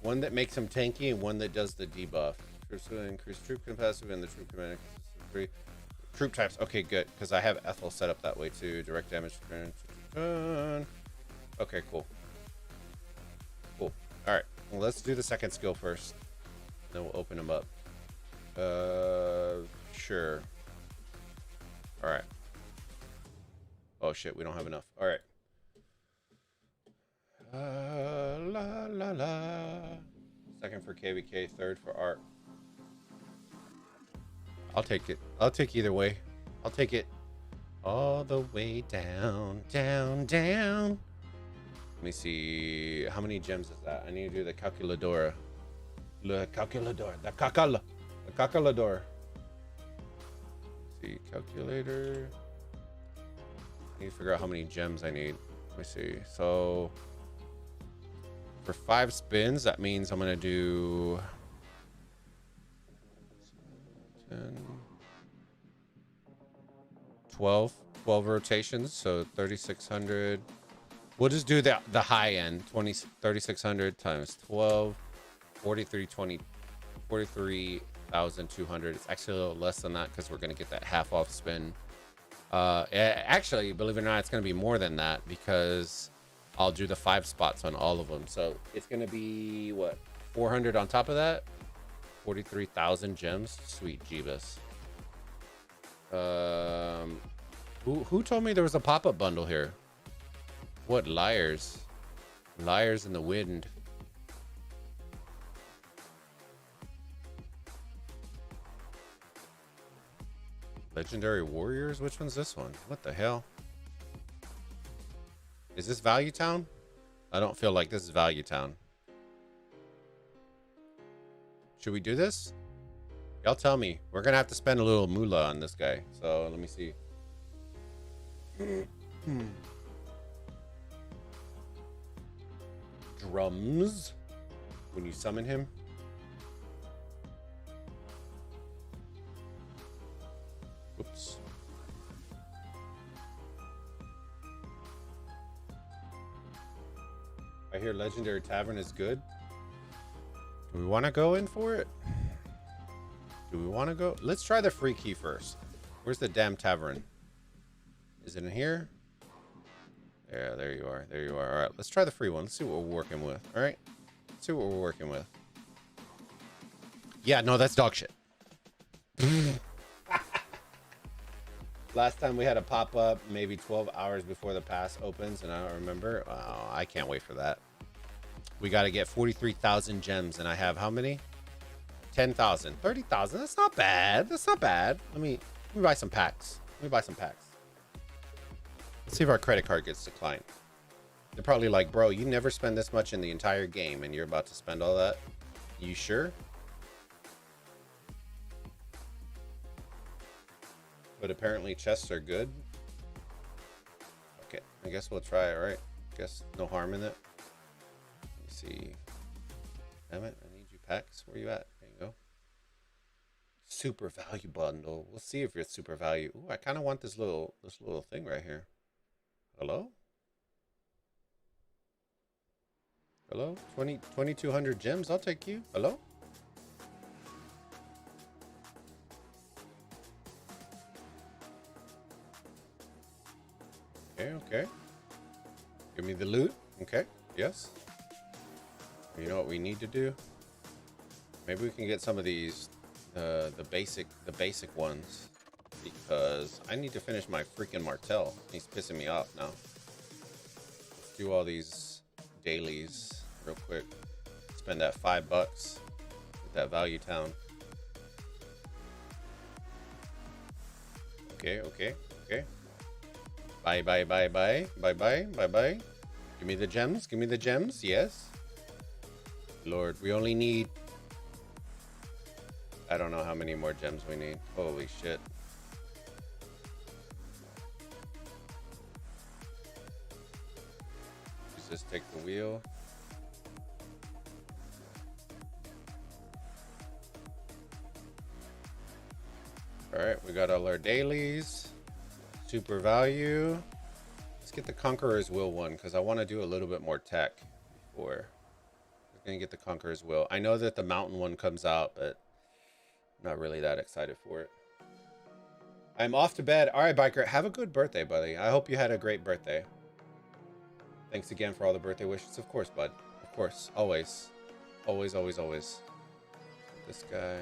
one that makes him tanky and one that does the debuff. Troops will increase troop capacity and the troop commander consists of 3 troop types. Okay, good, because I have Ethel set up that way too. Direct damage. Okay, cool. Cool. All right, well, let's do the second skill first. Then we'll open them up. Sure. All right. Oh shit, we don't have enough. All right. La la la. Second for KVK, third for art. I'll take it. I'll take either way. I'll take it all the way down, down, down. Let me see. How many gems is that? I need to do the calculadora. The calculadora. The calculadora. See, calculator. I need to figure out how many gems I need. Let me see. So for 5 spins, that means I'm gonna do 10, 12 rotations, so 3,600. We'll just do the high end. 3,600 times 12, 43,200. It's actually a little less than that because we're gonna get that half off spin. Actually, believe it or not, it's gonna be more than that because I'll do the 5 spots on all of them. So it's gonna be what, 400 on top of that? 43,000 gems. Sweet Jeebus. Who told me there was a pop-up bundle here? What liars? Liars in the wind. Legendary Warriors? Which one's this one? What the hell? Is this Value Town? I don't feel like this is Value Town. Should we do this? Y'all tell me. We're gonna have to spend a little moolah on this guy. So let me see. Drums. When you summon him. Oops. I hear Legendary Tavern is good. Do we want to go in for it? Do we want to go? Let's try the free key first. Where's the damn tavern? Is it in here? Yeah, there you are. There you are. All right, let's try the free one. Let's see what we're working with. All right. Let's see what we're working with. Yeah, no, that's dog shit. Last time we had a pop-up maybe 12 hours before the pass opens, and I don't remember. Oh, I can't wait for that. We got to get 43,000 gems, and I have how many? 10,000. 30,000. That's not bad. That's not bad. Let me buy some packs. Let me buy some packs. Let's see if our credit card gets declined. They're probably like, bro, you never spend this much in the entire game, and you're about to spend all that. You sure? But apparently chests are good. Okay, I guess we'll try it, right? Guess no harm in it. Let me see. Damn it, I need you packs. Where you at? There you go. Super value bundle. We'll see if it's super value. Ooh, I kind of want this little thing right here. Hello? Hello? 2,200 gems. I'll take you. Hello? Okay, okay. Give me the loot. Okay, yes. You know what we need to do? Maybe we can get some of these, the basic ones, because I need to finish my freaking Martell. He's pissing me off now. Let's do all these dailies real quick. Spend that $5 with that value town. Okay, okay, okay. Bye, bye, bye, bye, bye, bye, bye, bye. Give me the gems. Give me the gems. Yes. Lord, we only need... I don't know how many more gems we need. Holy shit. Let's just take the wheel. Alright, we got all our dailies. Super value. Let's get the Conqueror's Will one, because I want to do a little bit more tech before. We're going to get the Conqueror's Will. I know that the mountain one comes out, but I'm not really that excited for it. I'm off to bed. All right, Biker, have a good birthday, buddy. I hope you had a great birthday. Thanks again for all the birthday wishes. Of course, bud. Of course. Always. Always, always, always. This guy...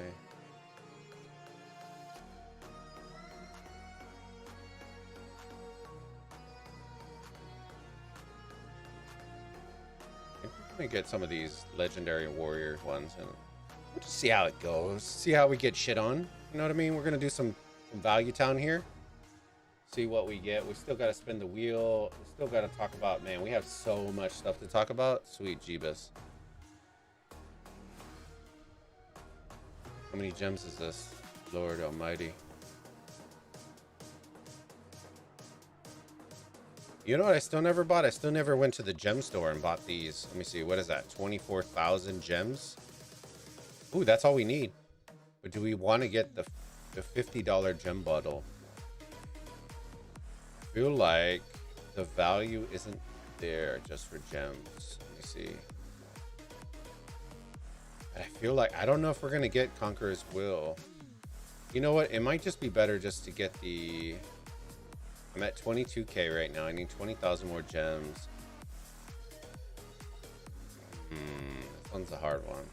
Let me get some of these legendary warrior ones and we'll just see how it goes. See how we get shit on. You know what I mean? We're gonna do some value town here. See what we get. We still gotta spin the wheel. We still gotta talk about, man, we have so much stuff to talk about. Sweet Jeebus. How many gems is this? Lord Almighty. You know what I still never bought? I still never went to the gem store and bought these. Let me see. What is that? 24,000 gems? Ooh, that's all we need. But do we want to get the $50 gem bottle? I feel like the value isn't there just for gems. Let me see. I feel like... I don't know if we're going to get Conqueror's Will. You know what? It might just be better just to get the... I'm at 22k right now. I need 20,000 more gems. This one's a hard one.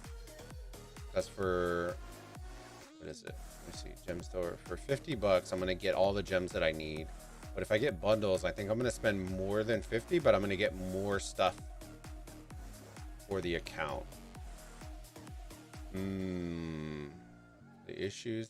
That's for... What is it? Let me see. Gem store. For $50, I'm going to get all the gems that I need. But if I get bundles, I think I'm going to spend more than 50, but I'm going to get more stuff for the account. The issues.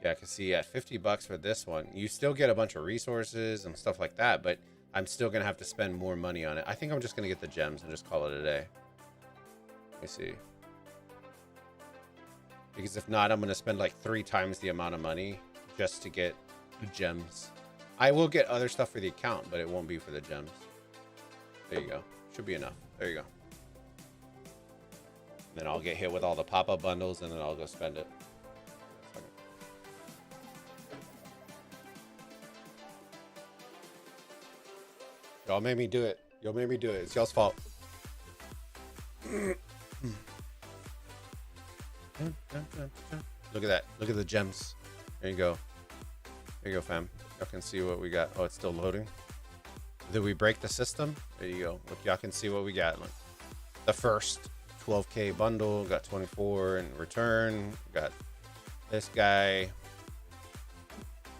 Yeah, I can see at $50 for this one, you still get a bunch of resources and stuff like that, but I'm still going to have to spend more money on it. I think I'm just going to get the gems and just call it a day. Let me see. Because if not, I'm going to spend like 3 times the amount of money just to get the gems. I will get other stuff for the account, but it won't be for the gems. There you go. Should be enough. There you go. Then I'll get hit with all the pop-up bundles and then I'll go spend it. Y'all made me do it. Y'all made me do it. It's y'all's fault. Look at that. Look at the gems. There you go. There you go, fam. Y'all can see what we got. Oh, it's still loading. Did we break the system? There you go. Look, y'all can see what we got. Look. The first 12K bundle. Got 24 in return. Got this guy.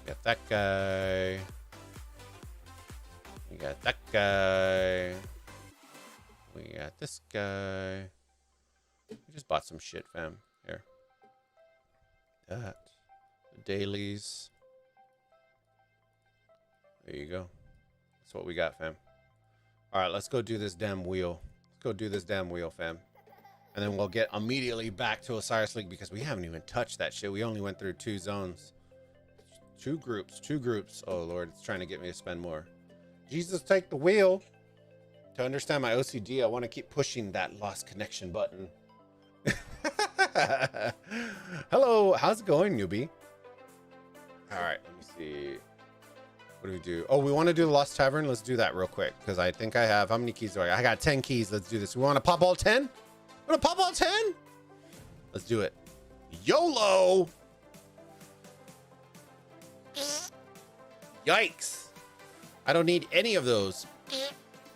Got that guy. We got that guy. We got this guy. We just bought some shit, fam. Here. That. The dailies. There you go. That's what we got, fam. All right, let's go do this damn wheel. Let's go do this damn wheel, fam. And then we'll get immediately back to Osiris League because we haven't even touched that shit. We only went through 2 zones. 2 groups. Oh, Lord, it's trying to get me to spend more. Jesus, take the wheel. To understand my OCD, I want to keep pushing that lost connection button. Hello, how's it going, newbie? All right, let me see. What do we do? Oh, we want to do the Lost Tavern. Let's do that real quick because I think I have. How many keys do I got? I got 10 keys. Let's do this. We want to pop all 10? Want to pop all 10? Let's do it. YOLO! Yikes. I don't need any of those.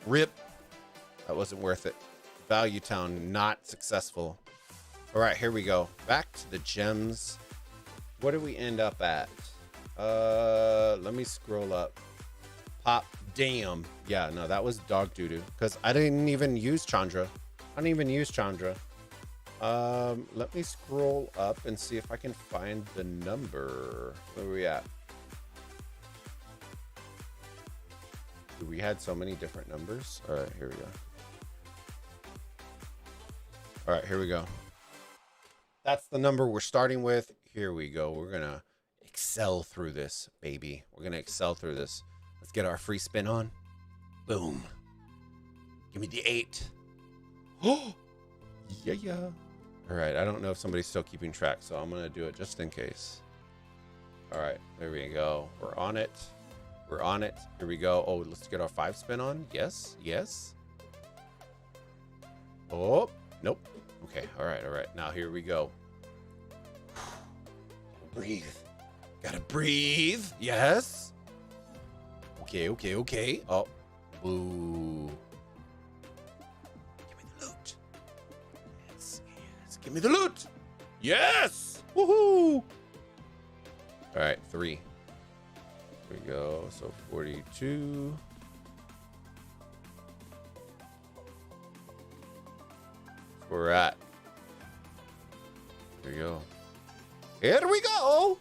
RIP. That wasn't worth it. Value Town, not successful. All right, here we go. Back to the gems. What did we end up at? Let me scroll up. Pop. Damn. Yeah, no, that was dog doo-doo. Because I didn't even use Chandra. Let me scroll up and see if I can find the number. Where are we at? We had so many different numbers. All right, here we go. All right, here we go. That's the number we're starting with. Here we go. We're going to excel through this, baby. We're going to excel through this. Let's get our free spin on. Boom. Give me the 8. Oh, yeah. All right, I don't know if somebody's still keeping track, so I'm going to do it just in case. All right, there we go. We're on it. We're on it. Here we go. Oh, let's get our 5 spin on. Yes. Oh, nope. Okay, all right. Now here we go. Breathe. Gotta breathe. Yes. Okay. Oh, ooh. Give me the loot. Yes. Give me the loot. Yes. Woohoo. All right, 3. There we go. So 42. That's where we're at. There we go. Here we go.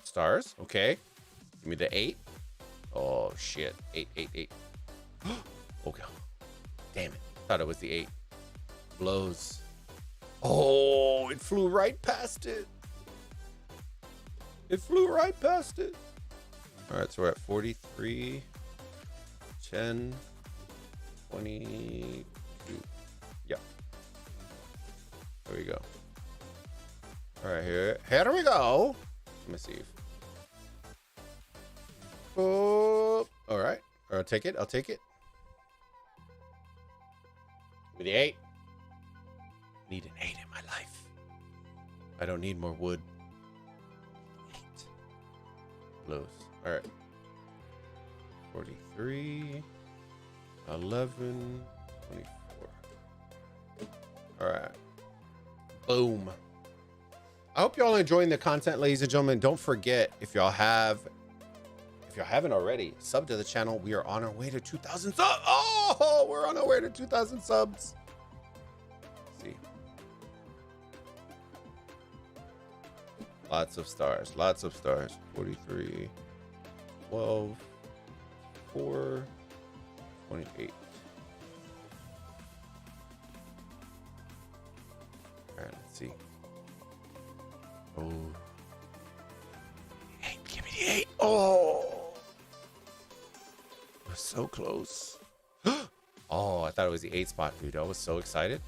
Stars. Okay. Give me the 8. Oh, shit. 8. Oh, God. Damn it. Thought it was the 8. Blows. Oh, it flew right past it. It flew right past it. All right, so we're at 43, 10, 22. Yep. There we go. All right, here we go. Let me see. Oh, all right. I'll take it. Give me the 8. Need an 8 in my life. I don't need more wood. Blows. All right. 43, 11, 24. All right. Boom. I hope y'all are enjoying the content, ladies and gentlemen. Don't forget, if y'all haven't already, sub to the channel. We are on our way to 2,000 subs. Oh, we're on our way to 2,000 subs. Let's see. Lots of stars. 43, 12, 4, 28. All right, let's see. Oh. 8, give me the 8. Oh. We're so close. Oh, I thought it was the 8 spot, dude. I was so excited.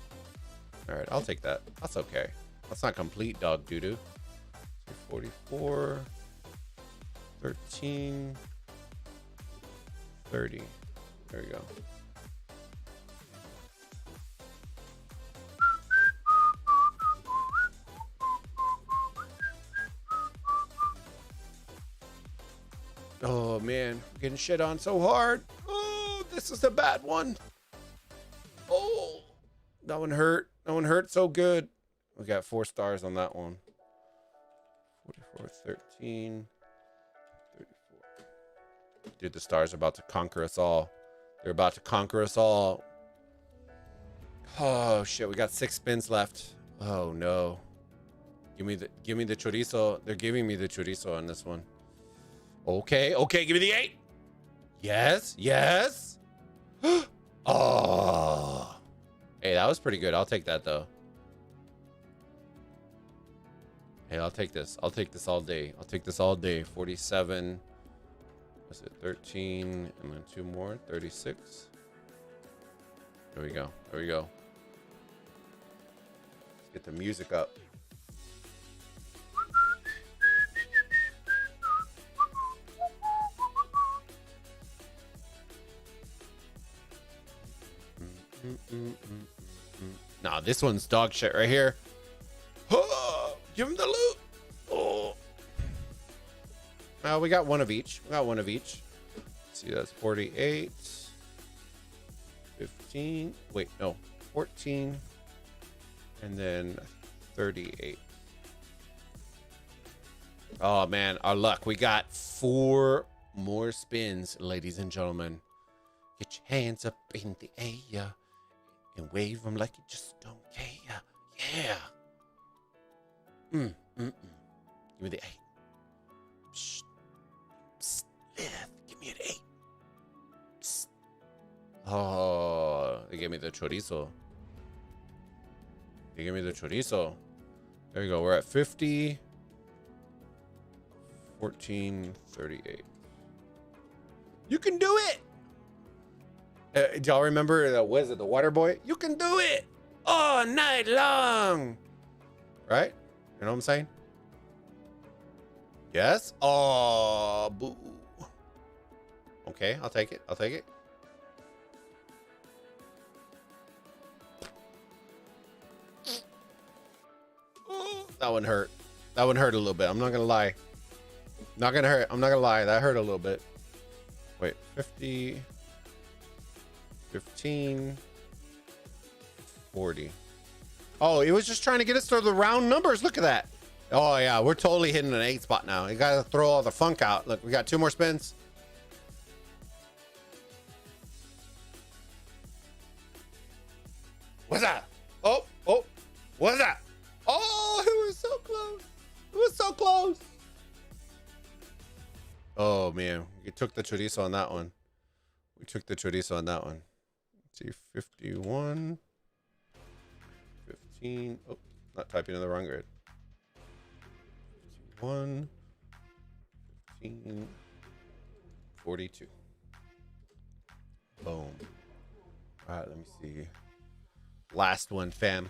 All right, I'll take that. That's okay. That's not complete dog doo-doo. 44, 13, 30. There we go. Oh man, I'm getting shit on so hard. Oh, this is a bad one. Oh, that one hurt. That one hurt so good. We got 4 stars on that one. 44, 13, 34. Dude, the stars are about to conquer us all. They're about to conquer us all. Oh shit, we got 6 spins left. Oh no. Give me the chorizo. They're giving me the chorizo on this one. Okay, okay, give me the 8. Yes, yes. Oh. Hey, that was pretty good. I'll take that though. Hey, I'll take this. I'll take this all day. I'll take this all day. 47. Was it 13? And then 2 more. 36. There we go. There we go. Let's get the music up. Nah, this one's dog shit right here. Oh, give him the loot. Oh. We got one of each. We got one of each. Let's see, that's 48. 15. Wait, no. 14. And then 38. Oh, man. Our luck. We got 4 more spins, ladies and gentlemen. Get your hands up in the air and wave them like you just don't care. Yeah. Give me the 8. Psst. Psst. Give me an 8. Psst. Oh, they gave me the chorizo. They gave me the chorizo. There you go. We're at 50. 14, 38. You can do it. Do y'all remember what is it, the water boy? You can do it all night long. Right? You know what I'm saying? Yes? Oh, boo. Okay, I'll take it. I'll take it. Oh, that one hurt. That one hurt a little bit. I'm not gonna lie. Not gonna hurt. I'm not gonna lie. That hurt a little bit. Wait, 50. 15, 40. Oh, it was just trying to get us to the round numbers. Look at that. Oh yeah, we're totally hitting an 8 spot now. You gotta throw all the funk out. Look, we got 2 more spins. What's that? Oh, what's that? Oh, it was so close. It was so close. Oh man, we took the chorizo on that one. We took the chorizo on that one. See, 51, 15. Oh, not typing in the wrong grid. 51, 15, 42. Boom. All right, let me see. Last one, fam.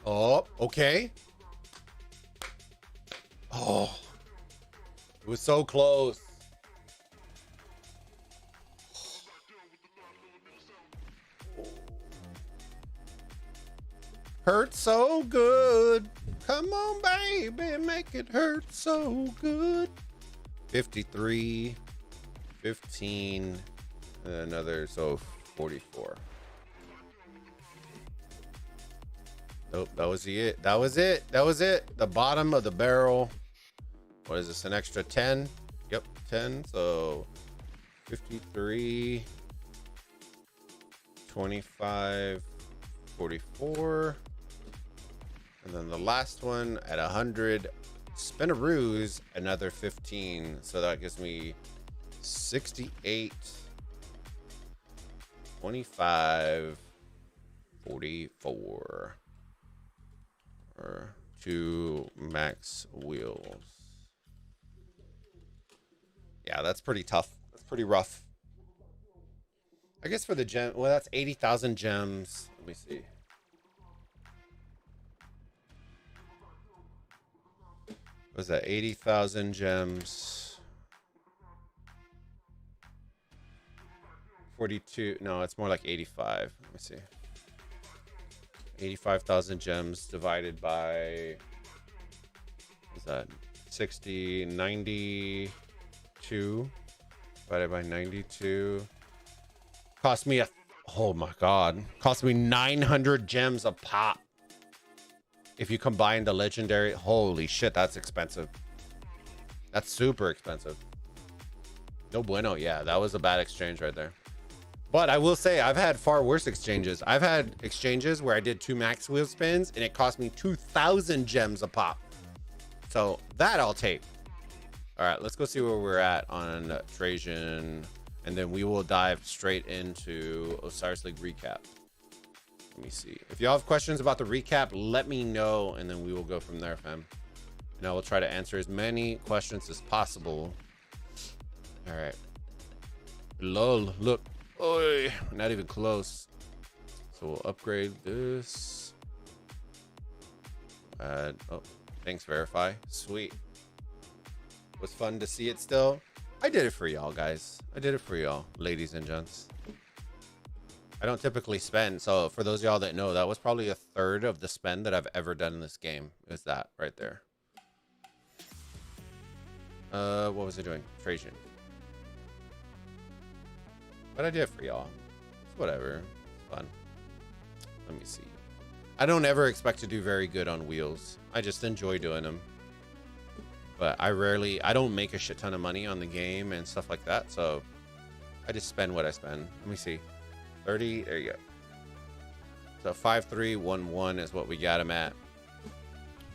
Oh, okay. Oh, it was so close. Hurt so good. Come on, baby, make it hurt so good. 53, 15, and another, so 44. Nope, that was it. That was it. That was it. The bottom of the barrel. What is this, an extra 10? Yep, 10. So 53, 25, 44. And then the last one at 100 spinaroos, another 15. So that gives me 68, 25, 44. Or 2 max wheels. Yeah, that's pretty tough. That's pretty rough. I guess for the gem, well, that's 80,000 gems. Let me see. Was that 80,000 gems? 42. No, it's more like 85. Let me see. 85,000 gems divided by, what's that? 60, 92 divided by 92. Cost me oh my God. Cost me 900 gems a pop. If you combine the legendary, holy shit, that's expensive. That's super expensive. No bueno. Yeah, that was a bad exchange right there. But I will say I've had far worse exchanges. I've had exchanges where I did 2 max wheel spins and it cost me 2,000 gems a pop. So that I'll take. All right, let's go see where we're at on Trajan, and then we will dive straight into Osiris League recap. Let me see. If y'all have questions about the recap, let me know, and then we will go from there, fam. And I will try to answer as many questions as possible. All right. Lol, look. Oy, not even close. So we'll upgrade this. Oh, thanks, verify. Sweet. Was fun to see it still. I did it for y'all, guys. I did it for y'all, ladies and gents. I don't typically spend, so for those of y'all that know, that was probably a third of the spend that I've ever done in this game. Is that right there? What was I doing? Trajan. But I did it for y'all. It's whatever. It's fun. Let me see. I don't ever expect to do very good on wheels. I just enjoy doing them. But I don't make a shit ton of money on the game and stuff like that. So I just spend what I spend. Let me see. 30. There you go. So 5311 is what we got him at.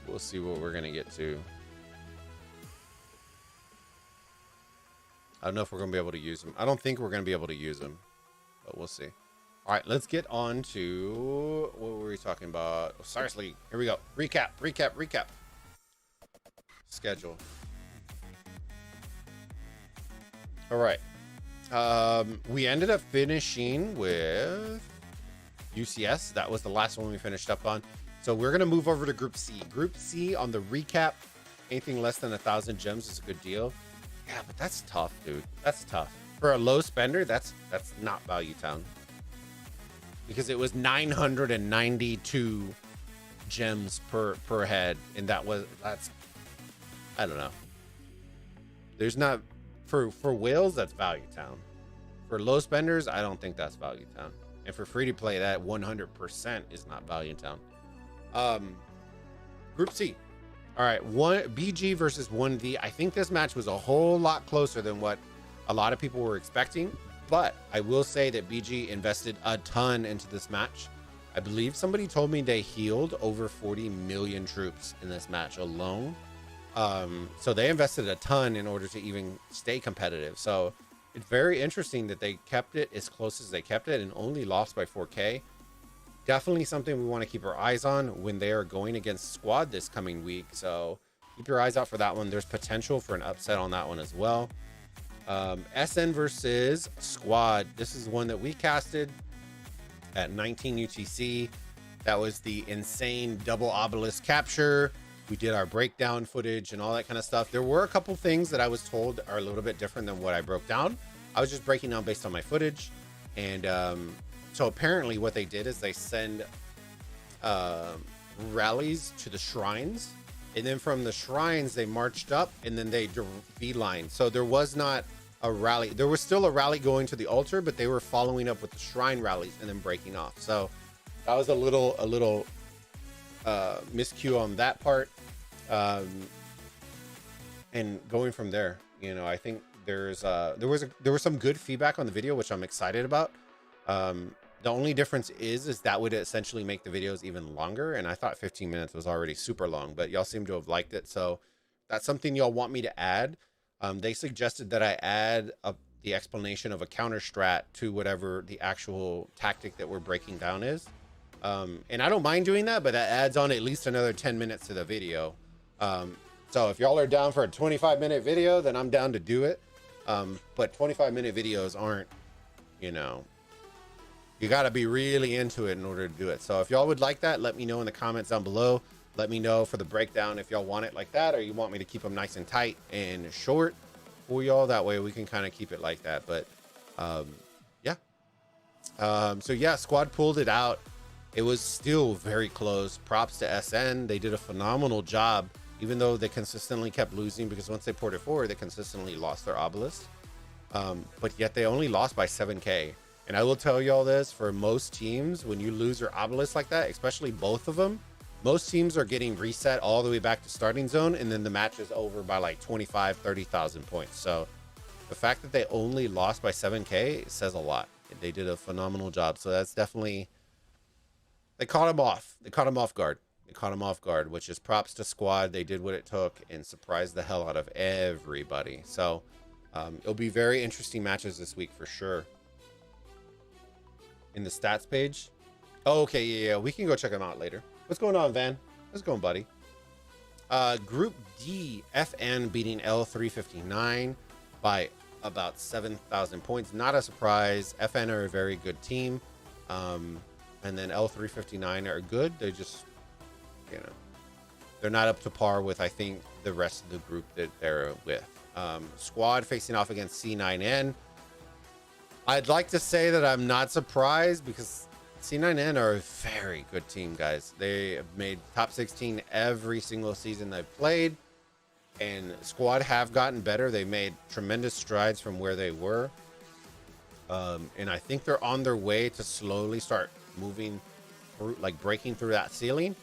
We'll see what we're going to get to. I don't know if we're going to be able to use them. I don't think we're going to be able to use them, but we'll see. All right, let's get on to what were we talking about? Osiris League. Here we go. Recap. Schedule. All right. We ended up finishing with UCS. That was the last one we finished up on. So we're going to move over to Group C. Group C on the recap. Anything less than 1,000 gems is a good deal. Yeah, but that's tough, dude. That's tough. For a low spender, that's not Value Town. Because it was 992 gems per head. And that's, I don't know. There's not, for whales, that's Value Town. For low spenders, I don't think that's Value Town. And for free to play, that 100% is not Value Town. Group C. All right, BG versus 1V. I think this match was a whole lot closer than what a lot of people were expecting, but I will say that BG invested a ton into this match. I believe somebody told me they healed over 40 million troops in this match alone. So they invested a ton in order to even stay competitive. So it's very interesting that they kept it as close as they kept it and only lost by 4K. Definitely something we want to keep our eyes on when they are going against Squad this coming week. So keep your eyes out for that one. There's potential for an upset on that one as well. SN versus Squad. This is one that we casted at 19 UTC. That was the insane double obelisk capture. We did our breakdown footage and all that kind of stuff. There were a couple things that I was told are a little bit different than what I broke down. I was just breaking down based on my footage. And so apparently what they did is they send rallies to the shrines. And then from the shrines, they marched up and then they beeline. So there was not a rally. There was still a rally going to the altar, but they were following up with the shrine rallies and then breaking off. So that was a little miscue on that part. And going from there, you know, I think there was some good feedback on the video, which I'm excited about. The only difference is that would essentially make the videos even longer. And I thought 15 minutes was already super long, but y'all seem to have liked it. So that's something y'all want me to add. They suggested that I add the explanation of a counter strat to whatever the actual tactic that we're breaking down is. And I don't mind doing that, but that adds on at least another 10 minutes to the video. So if y'all are down for a 25-minute video, then I'm down to do it. But 25-minute videos aren't, you know, you got to be really into it in order to do it. So if y'all would like that, let me know in the comments down below. Let me know for the breakdown if y'all want it like that, or you want me to keep them nice and tight and short for y'all. That way we can kind of keep it like that. But yeah, So yeah, squad pulled it out. It was still very close. Props to SN. They did a phenomenal job, even though they consistently kept losing, because once they poured it forward, they consistently lost their obelisk. But yet they only lost by 7K. And I will tell you all this, for most teams, when you lose your obelisk like that, especially both of them, most teams are getting reset all the way back to starting zone, and then the match is over by like 25, 30,000 points. So the fact that they only lost by 7K says a lot. They did a phenomenal job. So that's definitely, they caught him off. They caught him off guard. They caught him off guard, which is props to squad. They did what it took and surprised the hell out of everybody. So it'll be very interesting matches this week for sure. In the stats page. Oh, okay, yeah, we can go check them out later. What's going on, Van? How's it going, buddy? Group D, FN beating L359 by about 7,000 points. Not a surprise. FN are a very good team. And then L359 are good. They're just, you know, they're not up to par with, I think, the rest of the group that they're with. Squad facing off against C9N. I'd like to say that I'm not surprised, because C9N are a very good team, guys. They have made top 16 every single season they've played, and squad have gotten better. They made tremendous strides from where they were. And I think they're on their way to slowly start moving through, like breaking through that ceiling.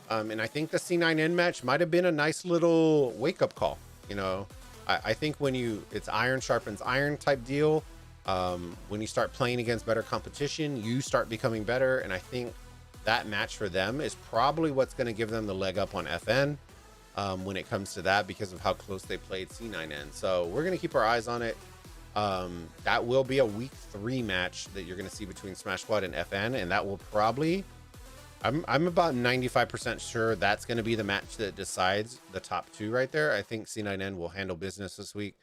And I think the C9N match might have been a nice little wake-up call. You know, I think when it's iron sharpens iron type deal. When you start playing against better competition, you start becoming better. And I think that match for them is probably what's going to give them the leg up on FN when it comes to that, because of how close they played C9N. So we're going to keep our eyes on it. That will be a week 3 match that you're going to see between Smash Squad and FN. And that will probably, I'm about 95% sure that's going to be the match that decides the top 2 right there. I think C9N will handle business this week.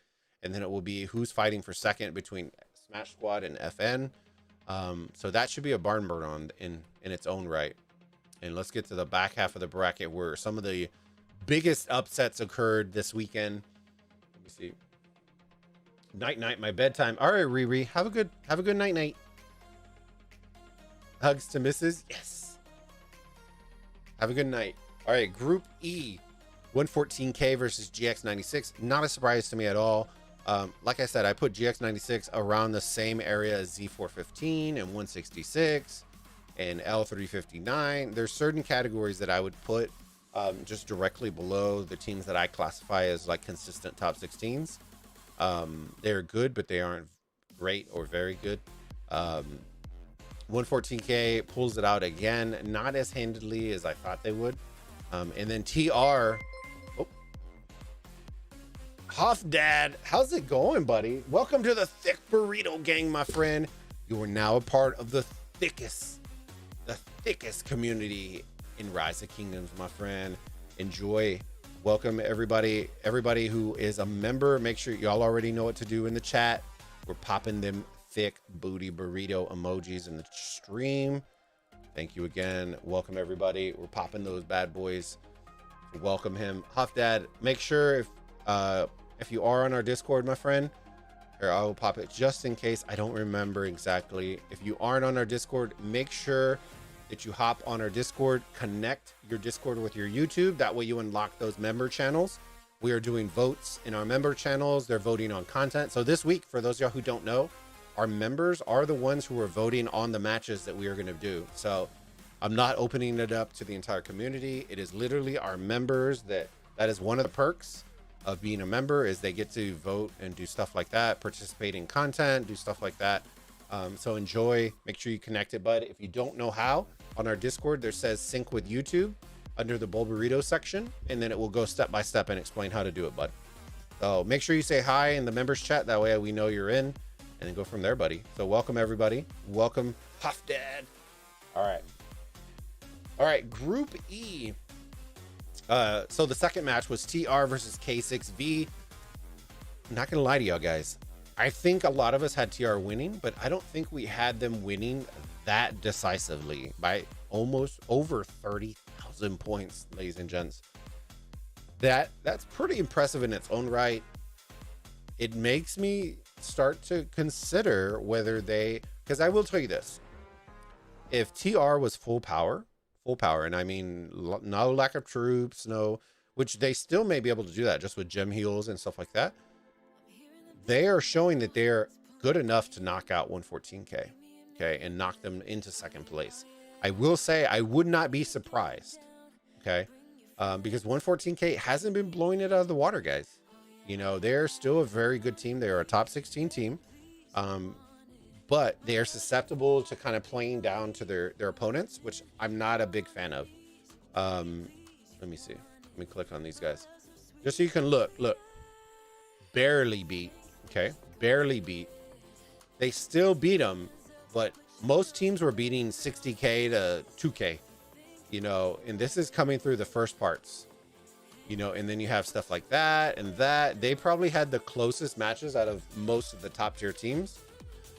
And then it will be who's fighting for second between Smash Squad and FN. So that should be a barn burner in its own right. And let's get to the back half of the bracket, where some of the biggest upsets occurred this weekend. Let me see. Night, my bedtime. All right, Riri, have a good night. Hugs to Mrs. Yes. Have a good night. All right, Group E, 114K versus GX96. Not a surprise to me at all. Like I said, I put GX96 around the same area as Z415 and 166 and L359. There's certain categories that I would put just directly below the teams that I classify as like consistent top 16s. They're good, but they aren't great or very good. 114K pulls it out again, not as handily as I thought they would. And then TR, Huff Dad, how's it going, buddy? Welcome to the Thick Burrito Gang, my friend. You are now a part of the thickest community in Rise of Kingdoms, my friend. Enjoy. Welcome everybody who is a member. Make sure y'all already know what to do in the chat. We're popping them thick booty burrito emojis in the stream. Thank you again. Welcome everybody. We're popping those bad boys. Welcome him. Huff Dad, make sure if you are on our Discord, my friend, or I will pop it just in case I don't remember exactly. If you aren't on our Discord, make sure that you hop on our Discord, connect your Discord with your YouTube. That way you unlock those member channels. We are doing votes in our member channels. They're voting on content. So this week, for those of y'all who don't know, our members are the ones who are voting on the matches that we are going to do. So I'm not opening it up to the entire community. It is literally our members that is one of the perks of being a member, is they get to vote and do stuff like that, participate in content, do stuff like that. So enjoy, make sure you connect it, bud. If you don't know how, on our Discord, there says sync with YouTube under the Bulbaritos section, and then it will go step by step and explain how to do it, bud. So make sure you say hi in the members chat. That way we know you're in, and then go from there, buddy. So welcome everybody. Welcome Huff Dad. All right, Group E. So the second match was TR versus K6V. I'm not gonna lie to y'all guys, I think a lot of us had TR winning, but I don't think we had them winning that decisively by almost over 30,000 points, ladies and gents. That's pretty impressive in its own right. It makes me start to consider whether they Because I will tell you this. If TR was full power, and I mean no lack of troops, no, which they still may be able to do that just with gem heals and stuff like that. They are showing that they're good enough to knock out 114K, okay, and knock them into second place. I will say I would not be surprised, okay, because 114K hasn't been blowing it out of the water, guys. You know, they're still a very good team. They are a top 16 team, but they are susceptible to kind of playing down to their opponents, which I'm not a big fan of. Let me see. Let me click on these guys just so you can look. Barely beat. Okay, barely beat. They still beat them, but most teams were beating 60K to 2K, you know, and this is coming through the first parts, you know, and then you have stuff like that and that. They probably had the closest matches out of most of the top tier teams.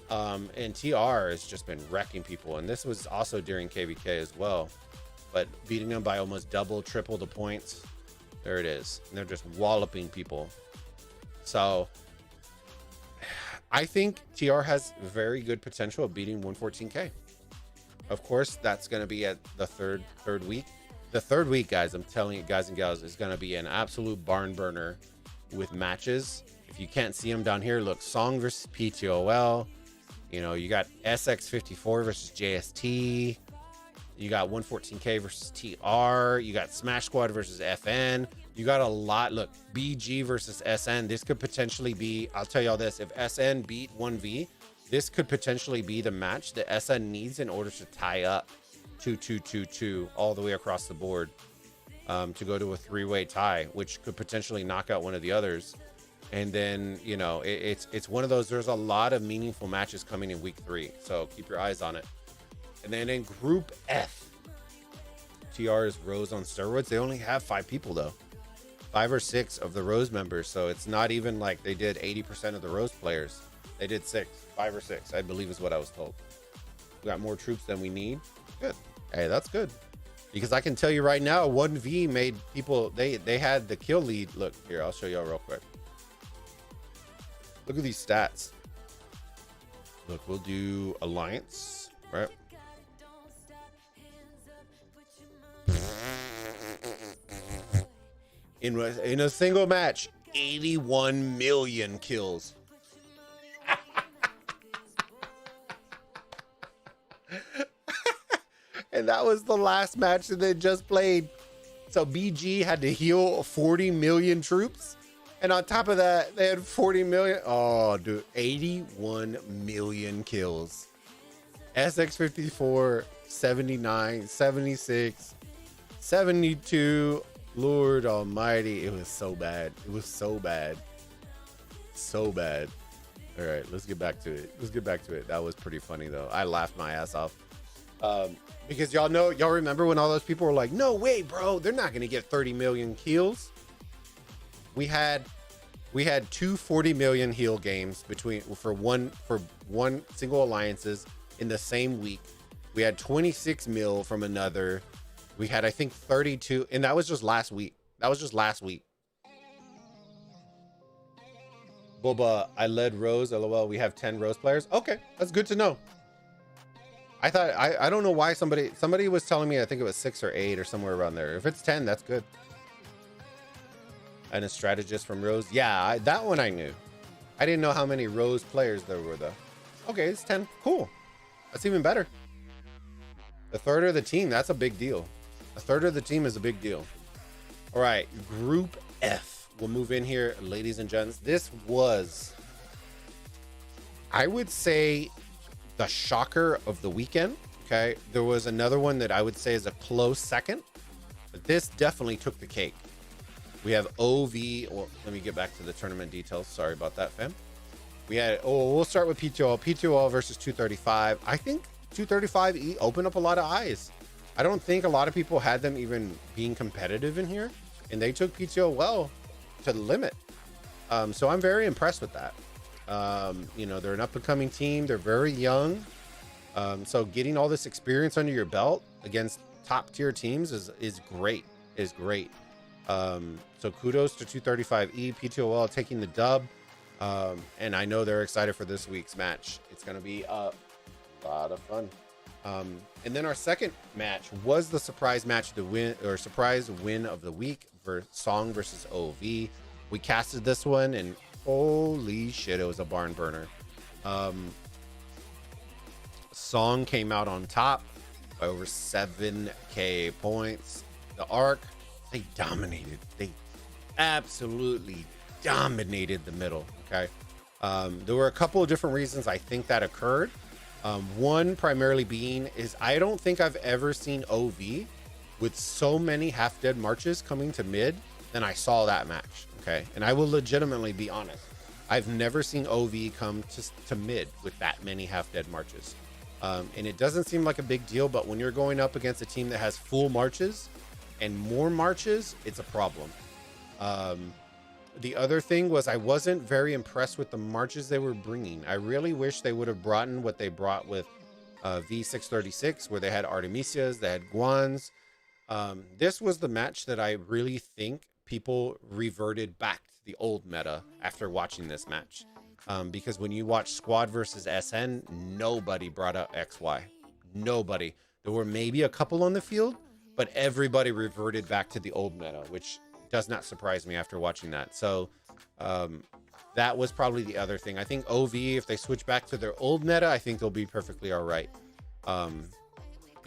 And TR has just been wrecking people, and this was also during KVK as well, but beating them by almost double, triple the points. There it is, and they're just walloping people. So I think TR has very good potential of beating 114K. Of course, that's going to be at the third week. The third week, guys, I'm telling you, guys and gals, is going to be an absolute barn burner with matches. If you can't see them down here, look, Song versus PTOL. You know, you got SX54 versus JST. You got 114K versus TR. You got Smash Squad versus FN. You got a lot. Look, BG versus SN. This could potentially be, I'll tell y'all this, if SN beat 1V, this could potentially be the match that SN needs in order to tie up 2-2-2-2 all the way across the board, to go to a three-way tie, which could potentially knock out one of the others. And then, you know, it's one of those, there's a lot of meaningful matches coming in week 3, so keep your eyes on it. And then in Group F, TR is Rose on steroids. They only have 5 people, though. 5 or 6 of the Rose members, so it's not even like they did 80% of the Rose players. They did 5 or 6, I believe is what I was told. We got more troops than we need. Good. Hey, that's good. Because I can tell you right now, 1V made people, they had the kill lead. Look, here, I'll show y'all real quick. Look at these stats. Look, we'll do Alliance, right? In a single match, 81 million kills. And that was the last match that they just played. So BG had to heal 40 million troops. And on top of that, they had 40 million. Oh, dude, 81 million kills. SX54, 79, 76, 72. Lord almighty, it was so bad. It was so bad. So bad. All right, let's get back to it. That was pretty funny, though. I laughed my ass off. Because y'all remember when all those people were like, no way, bro, they're not going to get 30 million kills. We had 2 40 million heal games for one single alliances in the same week. We had 26 mil from another. We had, I think, 32, and that was just last week. Bulba, I led Rose. LOL, we have 10 Rose players. Okay, that's good to know. I thought, I don't know why somebody was telling me, I think it was 6 or 8 or somewhere around there. If it's 10, that's good. And a strategist from Rose. Yeah, that one I knew. I didn't know how many Rose players there were, though. Okay, it's 10. Cool. That's even better. A third of the team, that's a big deal. A third of the team is a big deal. All right, Group F. We'll move in here, ladies and gents. This was, I would say, the shocker of the weekend. Okay, there was another one that I would say is a close second, but this definitely took the cake. We have OV, or let me get back to the tournament details. Sorry about that, fam. We had, we'll start with PTOL versus 235. I think 235E opened up a lot of eyes. I don't think a lot of people had them even being competitive in here, and they took PTO well to the limit. So I'm very impressed with that. You know, they're an up-and-coming team. They're very young. So getting all this experience under your belt against top-tier teams is great. So kudos to 235E, PTOL taking the dub. And I know they're excited for this week's match. It's going to be A lot of fun. And then our second match was the surprise match to win, or surprise win of the week for Song versus OV. We casted this one, and holy shit, it was a barn burner. Song came out on top by over 7k points. The Arc, they dominated. They absolutely dominated the middle. Okay. There were a couple of different reasons I think that occurred. One primarily being is I don't think I've ever seen OV with so many half dead marches coming to mid than I saw that match. Okay. And I will legitimately be honest. I've never seen OV come to mid with that many half dead marches. And it doesn't seem like a big deal, but when you're going up against a team that has full marches and more marches, it's a problem. The other thing was I wasn't very impressed with the marches they were bringing. I really wish they would have brought in what they brought with V636, where they had Artemisias, they had Guans. This was the match that I really think people reverted back to the old meta after watching this match. Because when you watch Squad versus SN, nobody brought up XY. Nobody. There were maybe a couple on the field, but everybody reverted back to the old meta, which does not surprise me after watching that. So that was probably the other thing. I think OV, if they switch back to their old meta, I think they'll be perfectly all right, and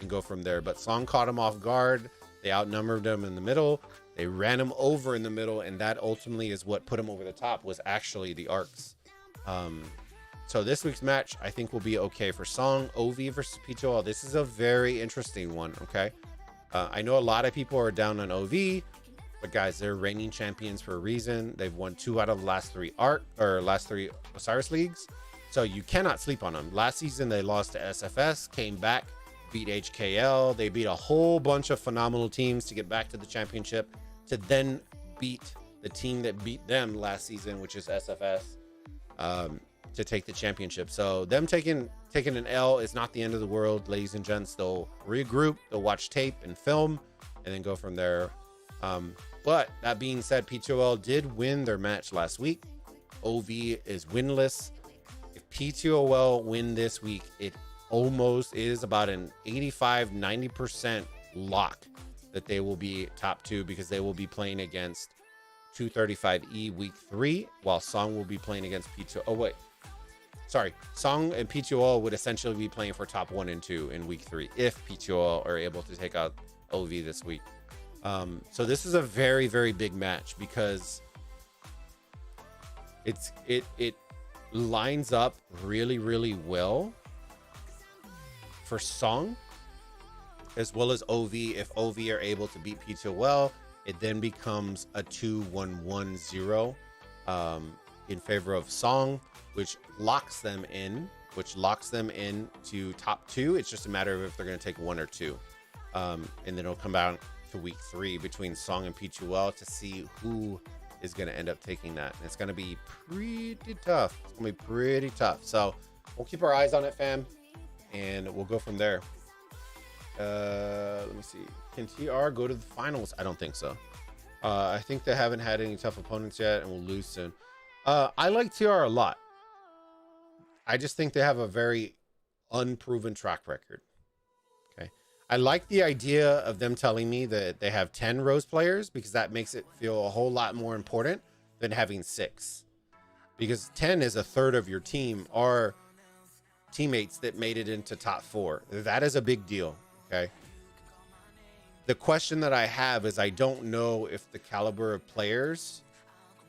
go from there. But Song caught him off guard. They outnumbered him in the middle. They ran him over in the middle, and that ultimately is what put him over the top, was actually the arcs. So this week's match, I think, will be okay for Song. OV versus PTOL. This is a very interesting one. Okay. I know a lot of people are down on OV, but guys, they're reigning champions for a reason. They've won 2 out of the last 3 Osiris leagues. So you cannot sleep on them. Last season, they lost to SFS, came back, beat HKL. They beat a whole bunch of phenomenal teams to get back to the championship, to then beat the team that beat them last season, which is SFS, to take the championship. So them taking an L is not the end of the world, ladies and gents. They'll regroup, they'll watch tape and film, and then go from there. But that being said, PTOL did win their match last week. OV is winless. If PTOL win this week, it almost is about an 85-90% lock that they will be top 2, because they will be playing against 235E week 3, while Song will be playing against PTOL. Oh wait, sorry, Song and PTOL would essentially be playing for top 1 and 2 in week 3 if PTOL are able to take out OV this week. So this is a very, very big match, because it lines up really, really well for Song as well as OV. If OV are able to beat PTOL, it then becomes a 2-1-1-0 in favor of Song, which locks them in to top 2. It's just a matter of if they're going to take 1 or 2, and then it'll come out to week 3 between Song and P2L to see who is going to end up taking that. And it's going to be pretty tough. It's going to be pretty tough. So we'll keep our eyes on it, fam, and we'll go from there. Let me see. Can TR go to the finals? I don't think so. I think they haven't had any tough opponents yet, and will lose soon. I like TR a lot. I just think they have a very unproven track record. Okay. I like the idea of them telling me that they have 10 Rose players, because that makes it feel a whole lot more important than having 6. Because 10 is a third of your team are teammates that made it into top 4. That is a big deal. Okay. The question that I have is, I don't know if the caliber of players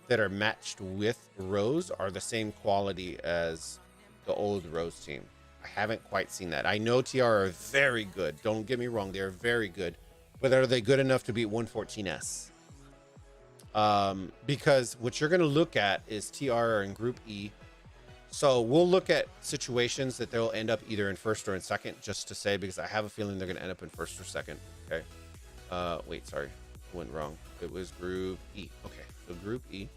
that are matched with Rose are the same quality as the old Rose team. I haven't quite seen that. I know TR are very good. Don't get me wrong. They're very good. But are they good enough to beat 114S? Because what you're going to look at is TR in Group E. So we'll look at situations that they'll end up either in first or in second, just to say, because I have a feeling they're going to end up in first or second. Okay. Wait, sorry. I went wrong. It was Group E. Okay. So Group E.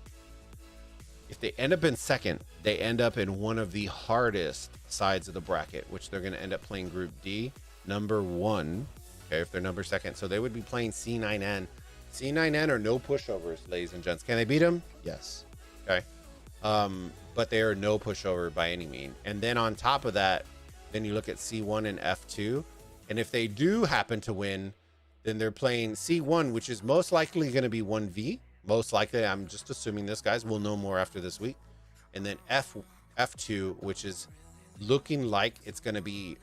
If they end up in second, they end up in one of the hardest sides of the bracket, which they're going to end up playing Group D, number 1. Okay. If they're number 2nd. So they would be playing C9N. C9N are no pushovers, ladies and gents. Can they beat them? Yes. Okay. But they are no pushover by any mean. And then on top of that, Then you look at C1 and F2. And if they do happen to win, then they're playing C1, which is most likely going to be 1v. Most likely, I'm just assuming this, guys. We'll know more after this week. And then F2, which is looking like it's going to be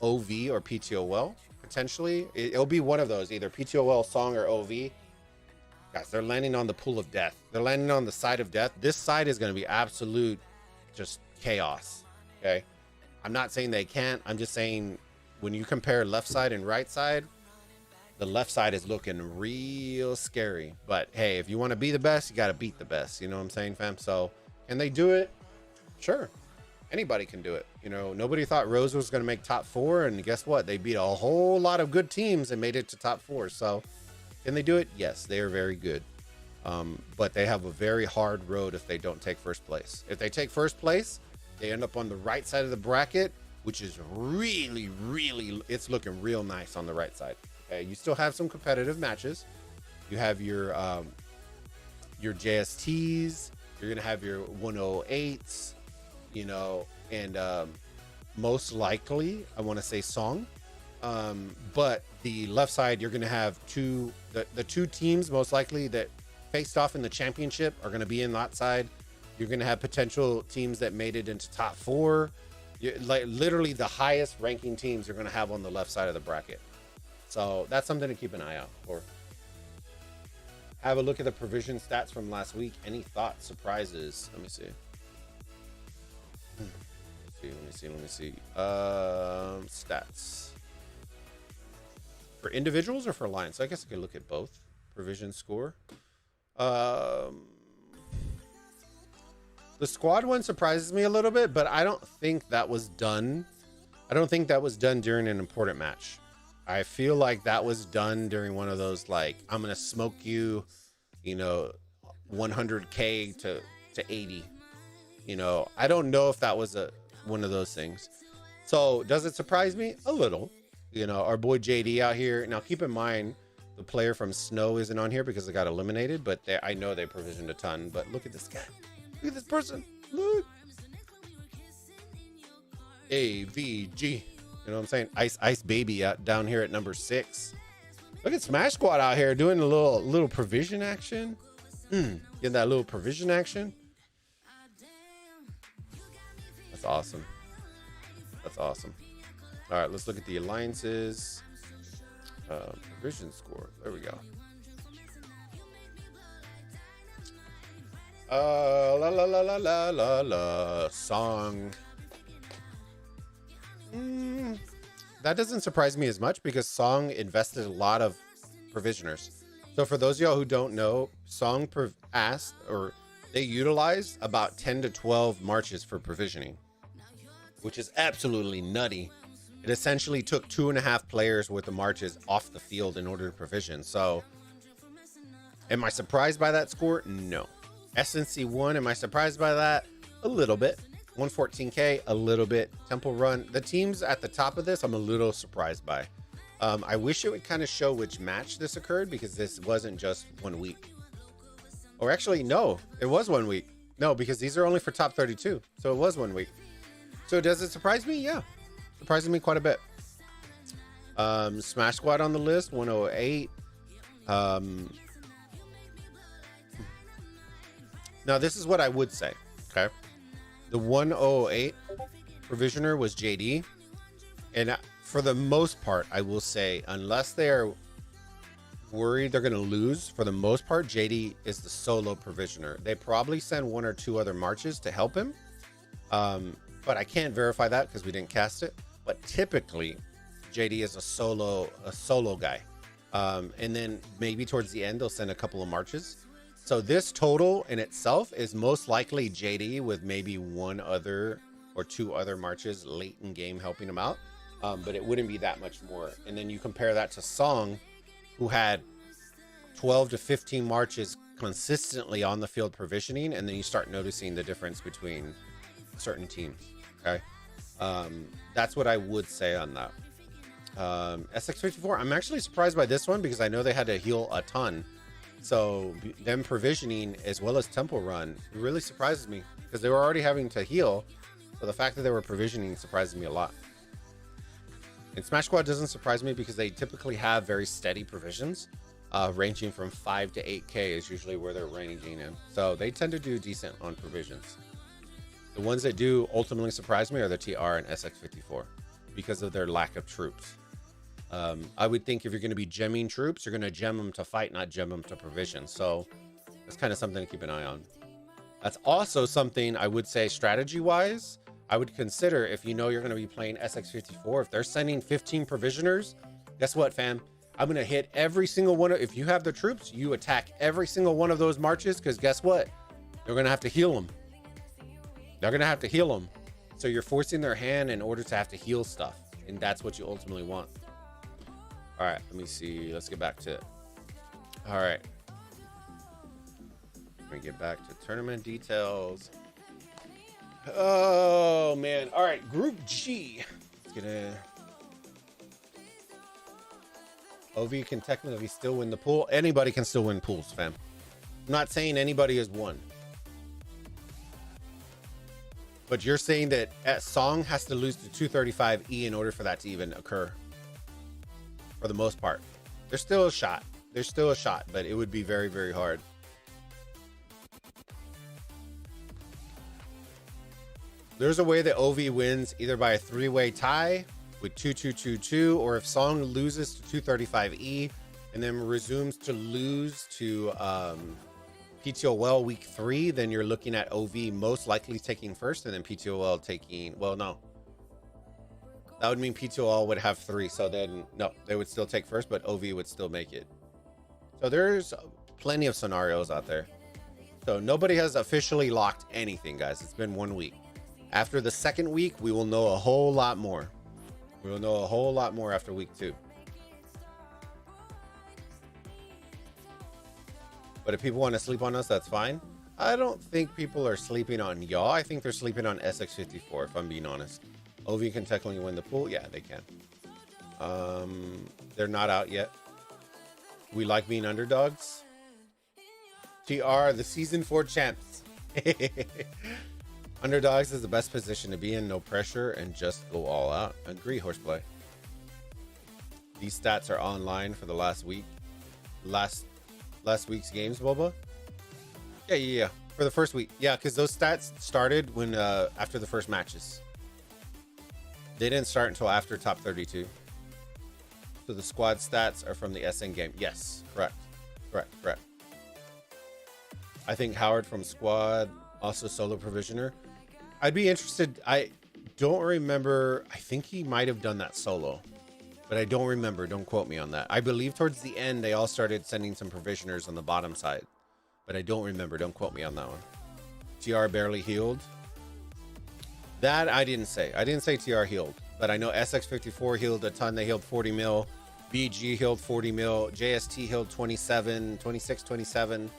OV or PTOL, potentially. It'll be one of those, either PTOL, Song, or OV. Guys, they're landing on the pool of death. They're landing on the side of death. This side is going to be absolute just chaos, okay? I'm not saying they can't. I'm just saying when you compare left side and right side, the left side is looking real scary. But hey, if you want to be the best, you got to beat the best. You know what I'm saying, fam? So can they do it? Sure. Anybody can do it. You know, nobody thought Rose was going to make top 4. And guess what? They beat a whole lot of good teams and made it to top 4. So can they do it? Yes, they are very good. But they have a very hard road if they don't take first place. If they take first place, they end up on the right side of the bracket, which is really, it's looking real nice on the right side. Okay, you still have some competitive matches. You have your JSTs. You're gonna have your 108s, you know, and most likely, I want to say Song. But the left side, you're gonna have the two teams most likely that faced off in the championship are gonna be in that side. You're gonna have potential teams that made it into top 4. Like literally the highest ranking teams you're gonna have on the left side of the bracket. So that's something to keep an eye out for. Have a look at the provision stats from last week. Any thoughts, surprises? Let me see. Let me see. Stats. For individuals or for lines? So I guess I could look at both. Provision score. The squad one surprises me a little bit, but I don't think that was done. I don't think that was done during an important match. I feel like that was done during one of those, like, I'm going to smoke you, you know, 100K to 80. You know, I don't know if that was one of those things. So does it surprise me? A little. You know, our boy JD out here. Now, keep in mind, the player from Snow isn't on here because they got eliminated, but I know they provisioned a ton. But look at this guy. Look at this person. Look. AVG. You know what I'm saying? Ice Baby out down here at number 6. Look at Smash Squad out here doing a little provision action. Getting that little provision action. That's awesome. That's awesome. All right, let's look at the alliances. Provision score. There we go. La la la la la la la. Song. That doesn't surprise me as much because Song invested a lot of provisioners. So for those of y'all who don't know, Song they utilized about 10 to 12 marches for provisioning, which is absolutely nutty. It essentially took 2.5 players worth of marches off the field in order to provision. So am I surprised by that score? No. SNC1, am I surprised by that? A little bit. 114K, a little bit. Temple Run. The teams at the top of this, I'm a little surprised by. I wish it would kind of show which match this occurred because this wasn't just 1 week. Or actually, no, it was 1 week. No, because these are only for top 32. So it was 1 week. So does it surprise me? Yeah. Surprising me quite a bit. Smash Squad on the list, 108. Now, this is what I would say, okay? The 108 provisioner was JD. And for the most part, I will say, unless they're worried they're going to lose, for the most part, JD is the solo provisioner. They probably send 1 or 2 other marches to help him. But I can't verify that because we didn't cast it. But typically, JD is a solo guy. And then maybe towards the end, they'll send a couple of marches. So this total in itself is most likely JD with maybe 1 other or 2 other marches late in game helping him out. But it wouldn't be that much more. And then you compare that to Song, who had 12 to 15 marches consistently on the field provisioning. And then you start noticing the difference between certain teams. Okay. That's what I would say on that. SX54, I'm actually surprised by this one because I know they had to heal a ton. So them provisioning as well as Temple Run really surprises me because they were already having to heal. So the fact that they were provisioning surprises me a lot. And Smash Squad doesn't surprise me because they typically have very steady provisions, ranging from 5 to 8K is usually where they're ranging in. So they tend to do decent on provisions. The ones that do ultimately surprise me are the TR and SX54 because of their lack of troops. I would think if you're going to be gemming troops, you're going to gem them to fight, not gem them to provision. So that's kind of something to keep an eye on. That's also something I would say strategy-wise, I would consider if you know you're going to be playing SX54. If they're sending 15 provisioners, guess what, fam? I'm going to hit every single one. If you have the troops, you attack every single one of those marches because guess what? They're going to have to heal them. They're going to have to heal them. So you're forcing their hand in order to have to heal stuff. And that's what you ultimately want. All right, let me see. Let's get back to it. All right. Let me get back to tournament details. Oh, man. All right, Group G. Let's get in. OV can technically still win the pool. Anybody can still win pools, fam. I'm not saying anybody has won. But you're saying that Song has to lose to 235E in order for that to even occur. For the most part. There's still a shot. There's still a shot, but it would be very, very hard. There's a way that OV wins either by a 3-way tie with 2-2-2-2, or if Song loses to 235E and then resumes to lose to PTOL week 3, then you're looking at OV most likely taking first and then PTOL taking, well, no. That would mean PTOL would have 3. So then, no, they would still take first, but OV would still make it. So there's plenty of scenarios out there. So nobody has officially locked anything, guys. It's been 1 week. After the second week, we will know a whole lot more. We will know a whole lot more after week 2. But if people want to sleep on us, that's fine. I don't think people are sleeping on y'all. I think they're sleeping on SX54, if I'm being honest. OV can technically win the pool. Yeah, they can. They're not out yet. We like being underdogs. TR, the season 4 champs. Underdogs is the best position to be in. No pressure and just go all out. Agree, Horseplay. These stats are online for the last week. Last week's games, Bulba. Yeah. For the first week. Yeah, because those stats started when after the first matches. They didn't start until after top 32. So the squad stats are from the SN game. Yes, correct. I think Howard from squad, also solo provisioner. I'd be interested. I don't remember. I think he might have done that solo, but I don't remember. Don't quote me on that. I believe towards the end, they all started sending some provisioners on the bottom side, but I don't remember. Don't quote me on that one. TR barely healed. That I didn't say. I didn't say TR healed, but I know SX54 healed a ton. They healed 40 mil. BG healed 40 mil. JST healed 27, 26, 27.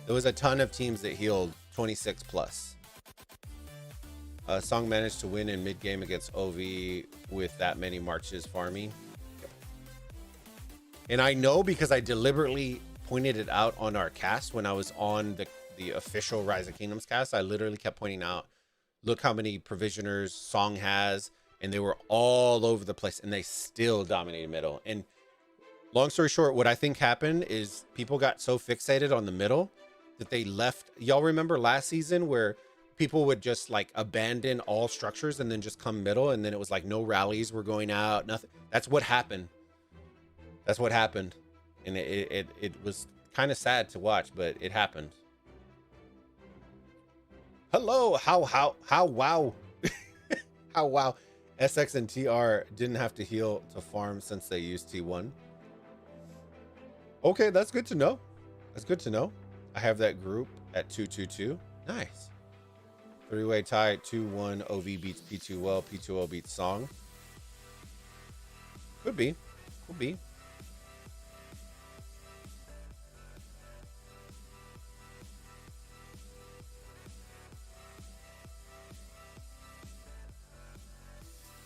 There was a ton of teams that healed 26 plus. Song managed to win in mid game against OV with that many marches farming. And I know because I deliberately pointed it out on our cast when I was on the official Rise of Kingdoms cast. I literally kept pointing out, look how many provisioners Song has, and they were all over the place, and they still dominated middle. And long story short, what I think happened is people got so fixated on the middle that they left. Y'all remember last season where people would just like abandon all structures and then just come middle, and then it was like no rallies were going out, nothing. That's what happened. That's what happened. And it was kind of sad to watch, but it happened. Hello, how wow. How wow. SX and TR didn't have to heal to farm since they used T1. Okay, that's good to know. That's good to know. I have that group at 2-2-2. Nice. 3-way tie, 2-1. OV beats P2L. P2L beats Song. Could be. Could be.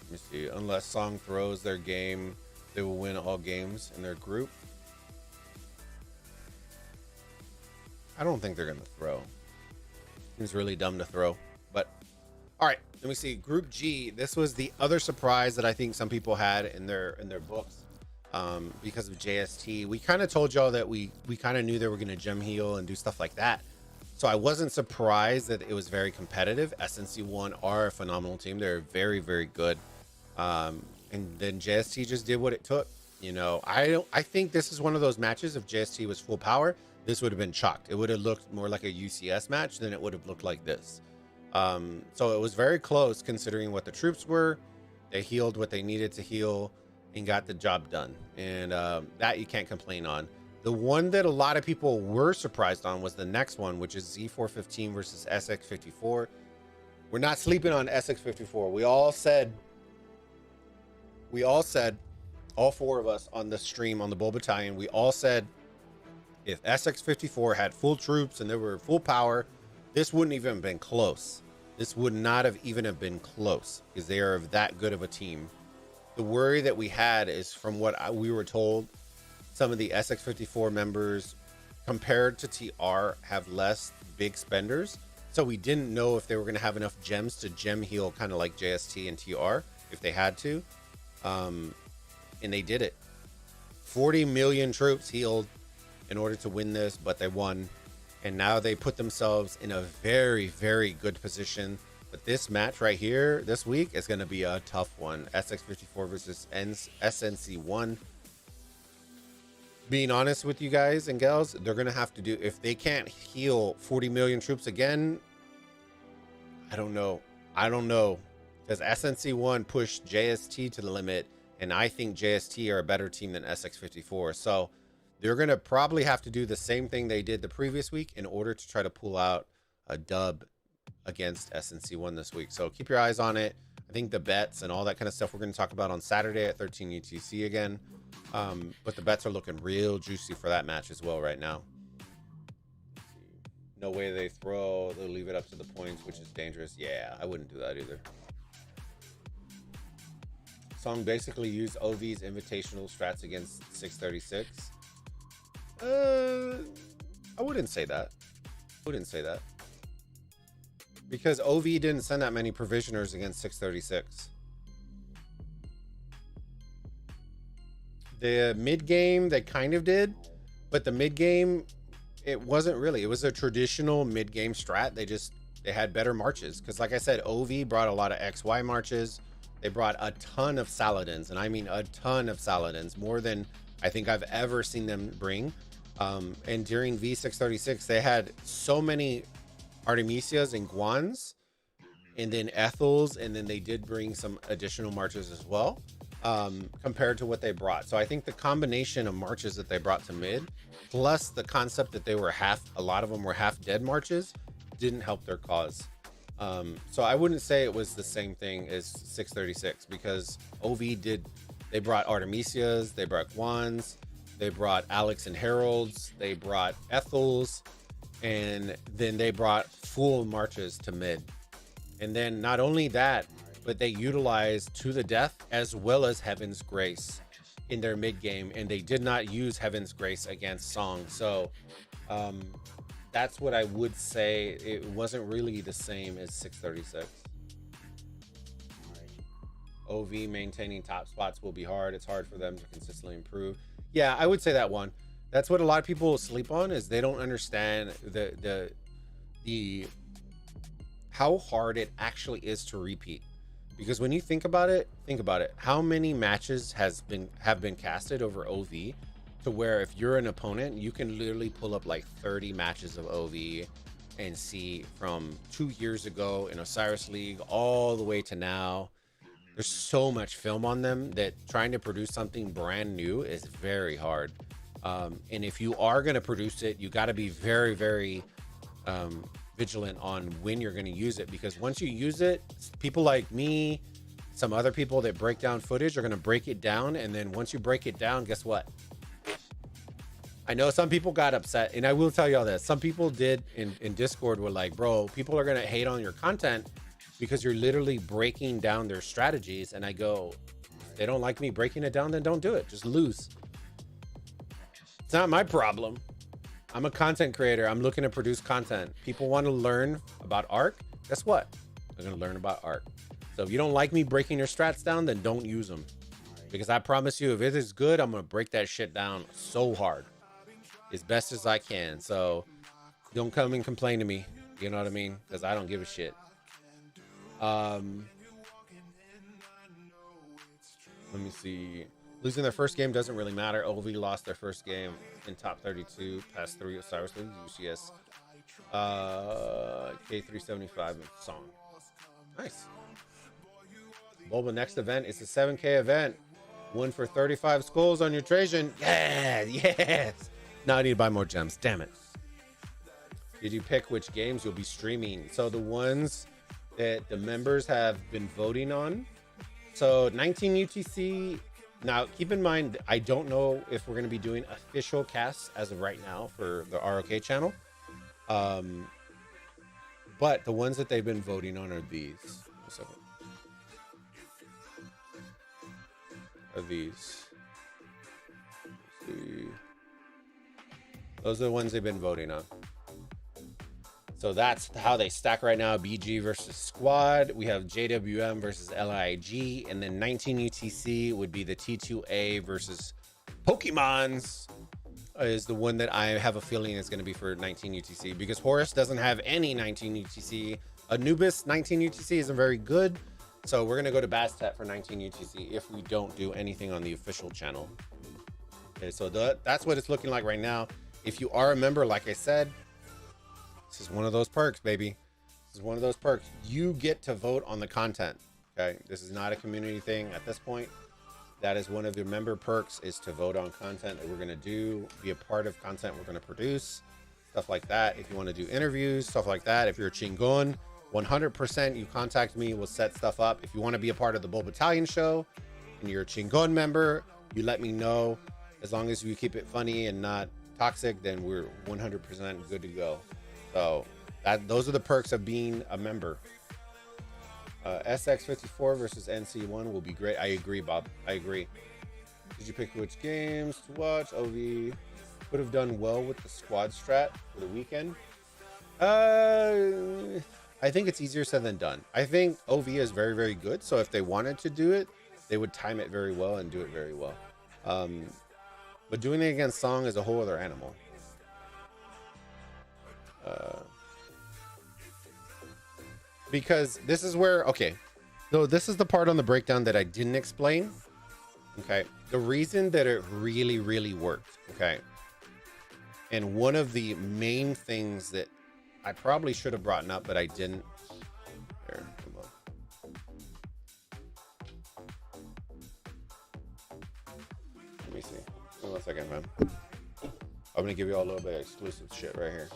Let me see. Unless Song throws their game, they will win all games in their group. I don't think they're going to throw. Seems really dumb to throw. But, all right. let me see. Group G. This was the other surprise that I think some people had in their books, because of JST. We kind of told y'all that we kind of knew they were going to gem heal and do stuff like that. So I wasn't surprised that it was very competitive. SNC1 are a phenomenal team. They're very, very good. And then JST just did what it took. You know, I think this is one of those matches. If JST was full power, this would have been chalked. It would have looked more like a UCS match than it would have looked like this. So it was very close considering what the troops were. They healed what they needed to heal and got the job done. And that you can't complain on. The one that a lot of people were surprised on was the next one, which is Z415 versus SX54. We're not sleeping on SX54. We all said, all four of us on the stream on the Bull Battalion, we all said if SX54 had full troops and they were full power, this wouldn't even have been close. This would not have even have been close because they are that good of a team. The worry that we had is from what we were told, some of the SX54 members compared to TR have less big spenders. So we didn't know if they were going to have enough gems to gem heal, kind of like JST and TR if they had to. And they did it. 40 million troops healed in order to win this, but they won. And now they put themselves in a very, very good position. But this match right here this week is going to be a tough one. SX54 versus SNC1. Being honest with you guys and gals, they're going to have to do, if they can't heal 40 million troops again, I don't know. Because SNC1 pushed JST to the limit, and I think JST are a better team than SX54. So they're going to probably have to do the same thing they did the previous week in order to try to pull out a dub against SNC1 this week. So keep your eyes on it. I think the bets and all that kind of stuff we're going to talk about on Saturday at 13 UTC again. But the bets are looking real juicy for that match as well right now. No way they throw. They'll leave it up to the points, which is dangerous. Yeah, I wouldn't do that either. Song basically used OV's invitational strats against 636. I wouldn't say that. Because OV didn't send that many provisioners against 636. The mid game they kind of did, but the mid game it wasn't really. It was a traditional mid game strat. They had better marches because, like I said, OV brought a lot of XY marches. They brought a ton of Saladins, and I mean a ton of Saladins, more than I think I've ever seen them bring. And during V636, they had so many Artemisias and Guans, and then Ethels, and then they did bring some additional marches as well, compared to what they brought. So I think the combination of marches that they brought to mid, plus the concept that they were a lot of them were half dead marches, didn't help their cause. So I wouldn't say it was the same thing as 636 because they brought Artemisias, they brought Guans, they brought Alex and Heralds, they brought Ethels, and then they brought full marches to mid. And then not only that, but they utilized To the Death as well as Heaven's Grace in their mid game, and they did not use Heaven's Grace against Song. So that's what I would say. It wasn't really the same as 636. OV maintaining top spots will be hard. It's hard for them to consistently improve. Yeah, I would say that one. That's what a lot of people sleep on, is they don't understand the how hard it actually is to repeat. Because when you think about it, how many matches have been casted over OV to where if you're an opponent, you can literally pull up like 30 matches of OV and see from 2 years ago in Osiris League all the way to now. There's so much film on them that trying to produce something brand new is very hard. And if you are going to produce it, you got to be very, very vigilant on when you're going to use it, because once you use it, people like me, some other people that break down footage are going to break it down. And then once you break it down, guess what? I know some people got upset, and I will tell y'all this. Some people did in Discord were like, bro, people are going to hate on your content because you're literally breaking down their strategies. And I go, if they don't like me breaking it down, then don't do it. Just lose. It's not my problem. I'm a content creator. I'm looking to produce content. People want to learn about ARC. Guess what? They're gonna learn about art. So if you don't like me breaking your strats down, then don't use them. Because I promise you, if it is good, I'm gonna break that shit down so hard, as best as I can. So don't come and complain to me. You know what I mean? Because I don't give a shit. Let me see. Losing their first game doesn't really matter. OV lost their first game in top 32, past 3 of Cyrus League, UCS, K375 song. Nice. Bulba next event is a 7K event. One for 35 skulls on your Trajan. Yeah, yes. Now I need to buy more gems. Damn it. Did you pick which games you'll be streaming? So the ones that the members have been voting on. So 19 UTC. Now, keep in mind, I don't know if we're going to be doing official casts as of right now for the ROK channel. But the ones that they've been voting on are these. Are these. Let's see. Those are the ones they've been voting on. So that's how they stack right now. BG versus Squad. We have JWM versus LIG. And then 19 UTC would be the T2A versus Pokemons is the one that I have a feeling is going to be for 19 UTC. Because Horus doesn't have any 19 UTC. Anubis 19 UTC isn't very good. So we're going to go to Bastet for 19 UTC if we don't do anything on the official channel. Okay, so that's what it's looking like right now. If you are a member, like I said, this is one of those perks, baby. This is one of those perks. You get to vote on the content. Okay. This is not a community thing at this point. That is one of your member perks, is to vote on content that we're going to do, be a part of content we're going to produce, stuff like that. If you want to do interviews, stuff like that. If you're a Chingon, 100% you contact me, we'll set stuff up. If you want to be a part of the Bull Battalion show and you're a Chingon member, you let me know. As long as you keep it funny and not toxic, then we're 100% good to go. So those are the perks of being a member. SX54 versus NC1 will be great. I agree, Bob. I agree. Did you pick which games to watch? OV would have done well with the squad strat for the weekend. I think it's easier said than done. I think OV is very, very good. So if they wanted to do it, they would time it very well and do it very well. But doing it against Song is a whole other animal. Because this is where, okay, so this is the part on the breakdown that I didn't explain. Okay, the reason that it really, really worked. Okay, and one of the main things that I probably should have brought up, but I didn't. There, come on. Let me see. Give me 1 second, man. I'm gonna give you all a little bit of exclusive shit right here.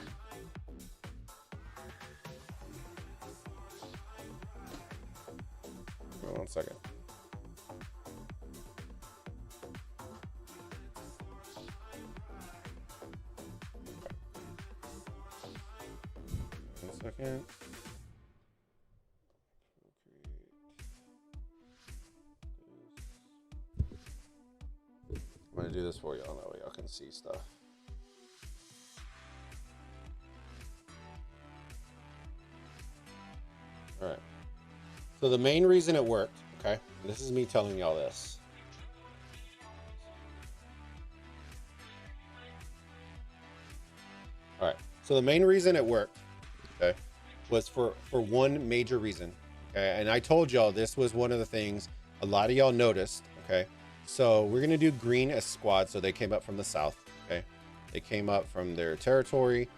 1 second. Second. I'm gonna do this for y'all, that way y'all can see stuff. All right. So the main reason it worked, okay, and this is me telling y'all this. All right. So the main reason it worked, okay, was for one major reason. Okay, and I told y'all this was one of the things a lot of y'all noticed. Okay, so we're gonna do green as squad. So they came up from the south. Okay, they came up from their territory.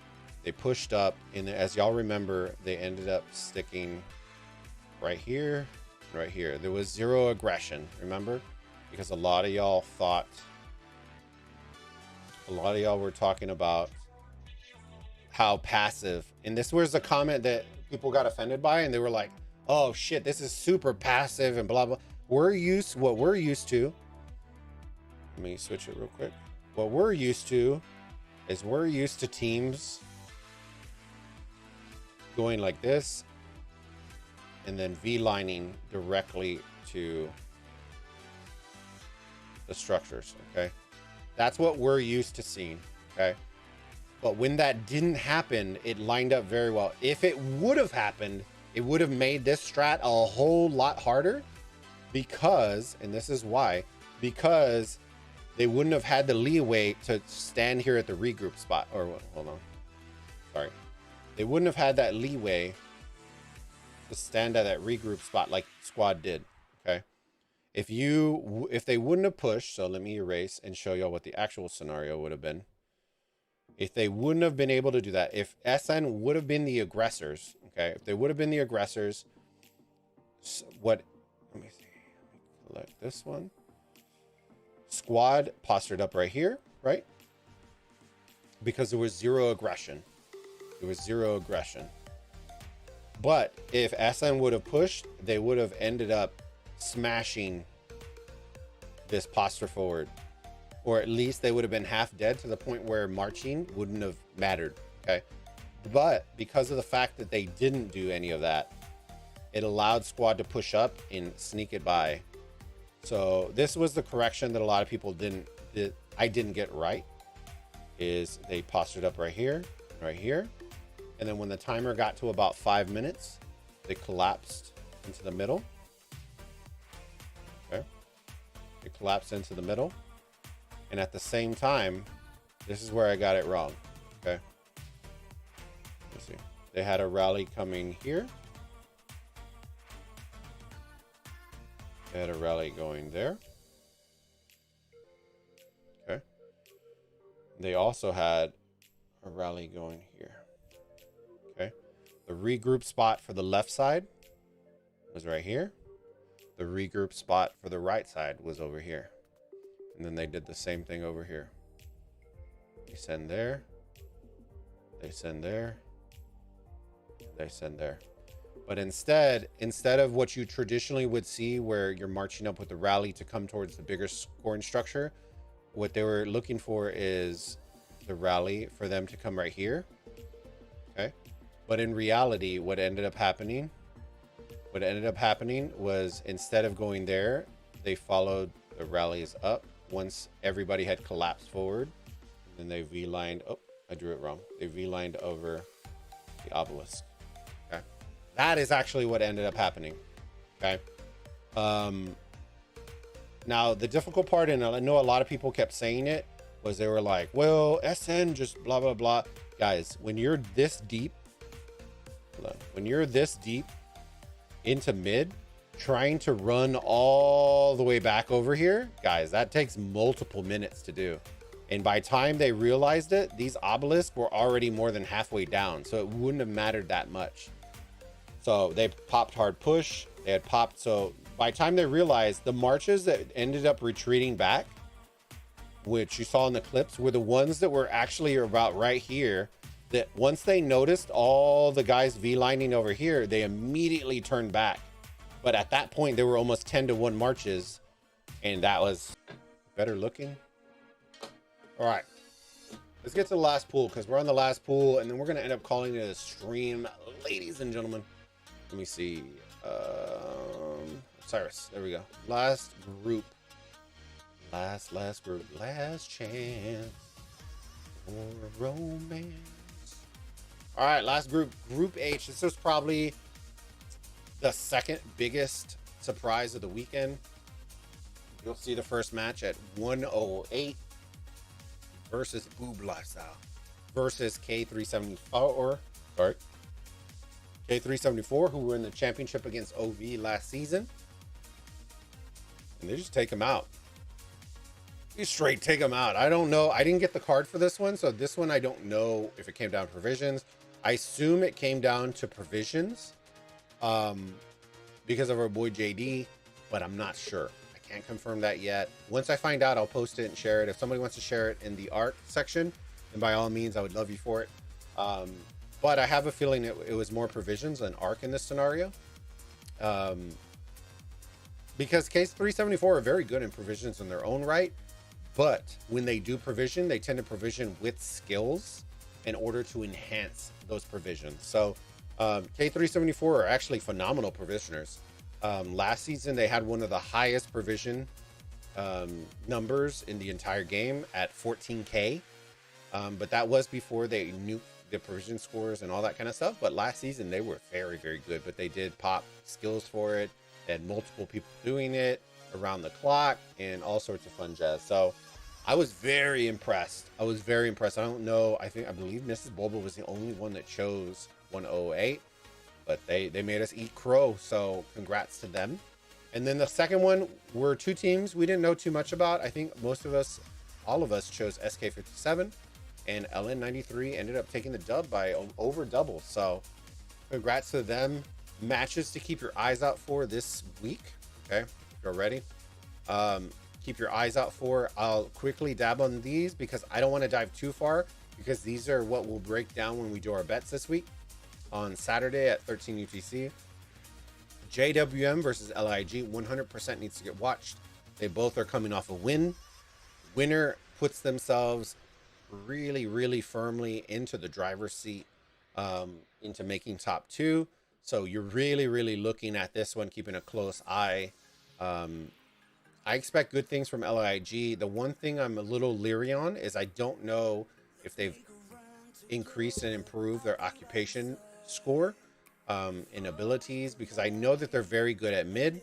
They pushed up, and as y'all remember, they ended up sticking right here, right here. There was zero aggression. Remember, because a lot of y'all thought, a lot of y'all were talking about how passive, and this was a comment that people got offended by, and they were like, oh shit, this is super passive and blah blah. What we're used to, let me switch it real quick. What we're used to is we're used to teams going like this and then V-lining directly to the structures. Okay, that's what we're used to seeing. Okay, but when that didn't happen, it lined up very well. If it would have happened, it would have made this strat a whole lot harder because, and this is why, because they wouldn't have had the leeway to stand here at the regroup spot. Or hold on, sorry, they wouldn't have had that leeway to stand at that regroup spot like squad did. Okay, if they wouldn't have pushed, so let me erase and show y'all what the actual scenario would have been. If they wouldn't have been able to do that, if SN would have been the aggressors, okay, if they would have been the aggressors, what, let me see, let me select this one. Squad postured up right here, right? Because there was zero aggression. There was zero aggression. But if SN would have pushed, they would have ended up smashing this posture forward. Or at least they would have been half dead to the point where marching wouldn't have mattered, okay? But because of the fact that they didn't do any of that, it allowed squad to push up and sneak it by. So this was the correction that a lot of people I didn't get right, is they postured up right here, and then when the timer got to about 5 minutes, they collapsed into the middle. Okay, they collapsed into the middle, and at the same time, this is where I got it wrong. Okay, let's see. They had a rally coming here. They had a rally going there. Okay. They also had a rally going here. Okay. The regroup spot for the left side was right here. The regroup spot for the right side was over here. And then they did the same thing over here. They send there. They send there. They send there. But instead of what you traditionally would see where you're marching up with the rally to come towards the bigger scoring structure, what they were looking for is the rally for them to come right here. Okay. But in reality, what ended up happening was instead of going there, they followed the rallies up once everybody had collapsed forward. And then they V-lined, oh, I drew it wrong. They V-lined over the obelisk. That is actually what ended up happening. Okay. Now the difficult part, and I know a lot of people kept saying it, was they were like, well, SN just blah, blah, blah. Guys, when you're this deep into mid, trying to run all the way back over here, guys, that takes multiple minutes to do. And by the time they realized it, these obelisks were already more than halfway down. So it wouldn't have mattered that much. So they popped hard push. They had popped. So by the time they realized, the marches that ended up retreating back, which you saw in the clips, were the ones that were actually about right here, that once they noticed all the guys V-lining over here, they immediately turned back. But at that point, they were almost 10-1 marches. And that was better looking. All right. Let's get to the last pool, because we're on the last pool, and then we're going to end up calling it a stream, ladies and gentlemen. Let me see. Cyrus. There we go. Last group. Last group. Last chance for romance. All right, last group. Group H. This was probably the second biggest surprise of the weekend. You'll see the first match at 108 versus Boob Lifestyle versus K374. Sorry. K374, who were in the championship against OV last season. And they just take him out. You straight take him out. I don't know. I didn't get the card for this one. So this one, I don't know if it came down to provisions. I assume it came down to provisions because of our boy JD, but I'm not sure. I can't confirm that yet. Once I find out, I'll post it and share it. If somebody wants to share it in the art section, then by all means, I would love you for it. But I have a feeling it was more provisions than arc in this scenario. Because case 374 are very good in provisions in their own right. But when they do provision, they tend to provision with skills in order to enhance those provisions. So K374 are actually phenomenal provisioners. Last season, they had one of the highest provision numbers in the entire game at 14K. But that was before they knew the provision scores and all that kind of stuff. But last season they were very, very good. But they did pop skills for it. They had multiple people doing it around the clock and all sorts of fun jazz. So I was very impressed. I was very impressed. I don't know. I believe Mrs. Bulba was the only one that chose 108, but they made us eat crow. So congrats to them. And then the second one were two teams we didn't know too much about. I think most of us, all of us, chose SK57, and LN93 ended up taking the dub by over double. So congrats to them. Matches to keep your eyes out for this week. Okay, if you're ready. Keep your eyes out for. I'll quickly dab on these because I don't want to dive too far, because these are what we'll break down when we do our bets this week on Saturday at 13 UTC. JWM versus LIG 100% needs to get watched. They both are coming off a win. Winner puts themselves really, really firmly into the driver's seat, into making top two. So you're really, really looking at this one, keeping a close eye. I expect good things from LIG. The one thing I'm a little leery on is I don't know if they've increased and improved their occupation score in abilities, because I know that they're very good at mid,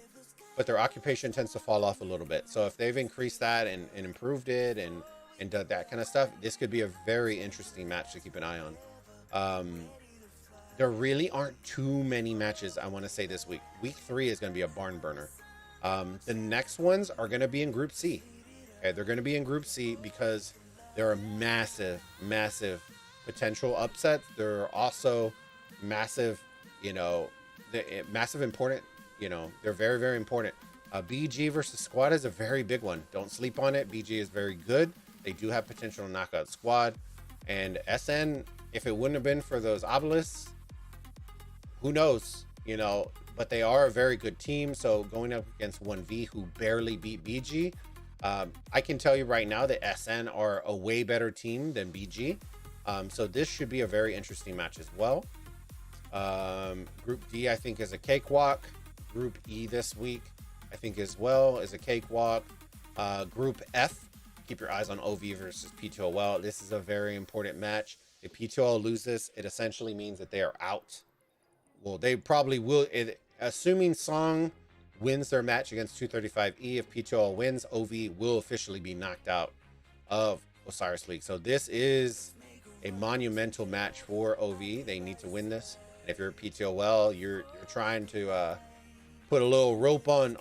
but their occupation tends to fall off a little bit. So if they've increased that and improved it and done that kind of stuff, this could be a very interesting match to keep an eye on. There really aren't too many matches I want to say this week. Week 3 is going to be a barn burner. The next ones are going to be in Group C. Okay, they're going to be in Group C because there are massive, massive potential upsets. There are also massive, massive important, they're very, very important. BG versus Squad is a very big one. Don't sleep on it. BG is very good. They do have potential to knock out Squad. And SN, if it wouldn't have been for those obelisks, who knows, but they are a very good team. So going up against 1V, who barely beat BG, I can tell you right now that SN are a way better team than BG. So this should be a very interesting match as well. Group D, I think, is a cakewalk. Group E this week, I think, as well, is a cakewalk. Group F, keep your eyes on OV versus P2OL. This is a very important match. If P2OL loses, it essentially means that they are out. Well, they probably will. Assuming Song wins their match against 235E, if P2OL wins, OV will officially be knocked out of Osiris League. So this is a monumental match for OV. They need to win this. And if you're at P2OL, you're trying to put a little rope on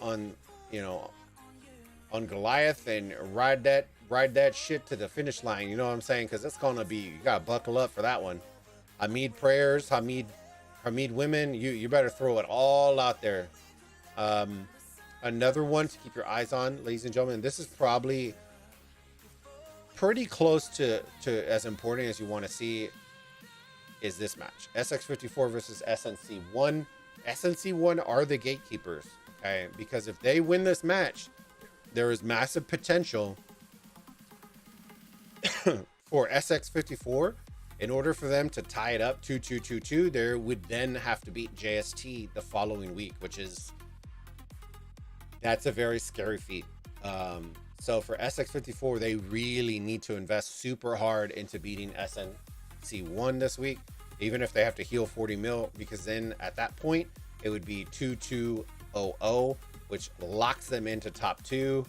Goliath and ride that shit to the finish line. You know what I'm saying? Because it's gonna be, you gotta buckle up for that one. Hamid prayers, Hamid women, you better throw it all out there. Another one to keep your eyes on, ladies and gentlemen. This is probably pretty close to as important as you want to see, is this match. SX54 versus SNC1. SNC1 are the gatekeepers, okay? Because if they win this match, there is massive potential for SX54. In order for them to tie it up 2-2-2-2, there would then have to beat JST the following week, that's a very scary feat. So for SX54, they really need to invest super hard into beating SNC1 this week, even if they have to heal 40 mil, because then at that point, it would be 2-2-0-0, which locks them into top 2.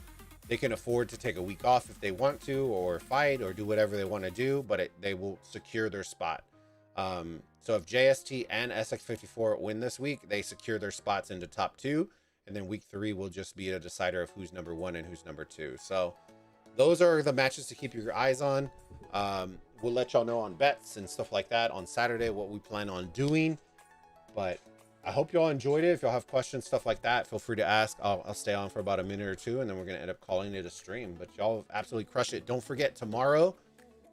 They can afford to take a week off if they want to, or fight, or do whatever they want to do, but they will secure their spot. So if JST and SX54 win this week, they secure their spots into top 2, and then week 3 will just be a decider of who's number 1 and who's number 2. So those are the matches to keep your eyes on. We'll let y'all know on bets and stuff like that on Saturday what we plan on doing. But I hope y'all enjoyed it. If y'all have questions, stuff like that, feel free to ask. I'll stay on for about a minute or two, and then we're going to end up calling it a stream. But y'all absolutely crush it. Don't forget, tomorrow,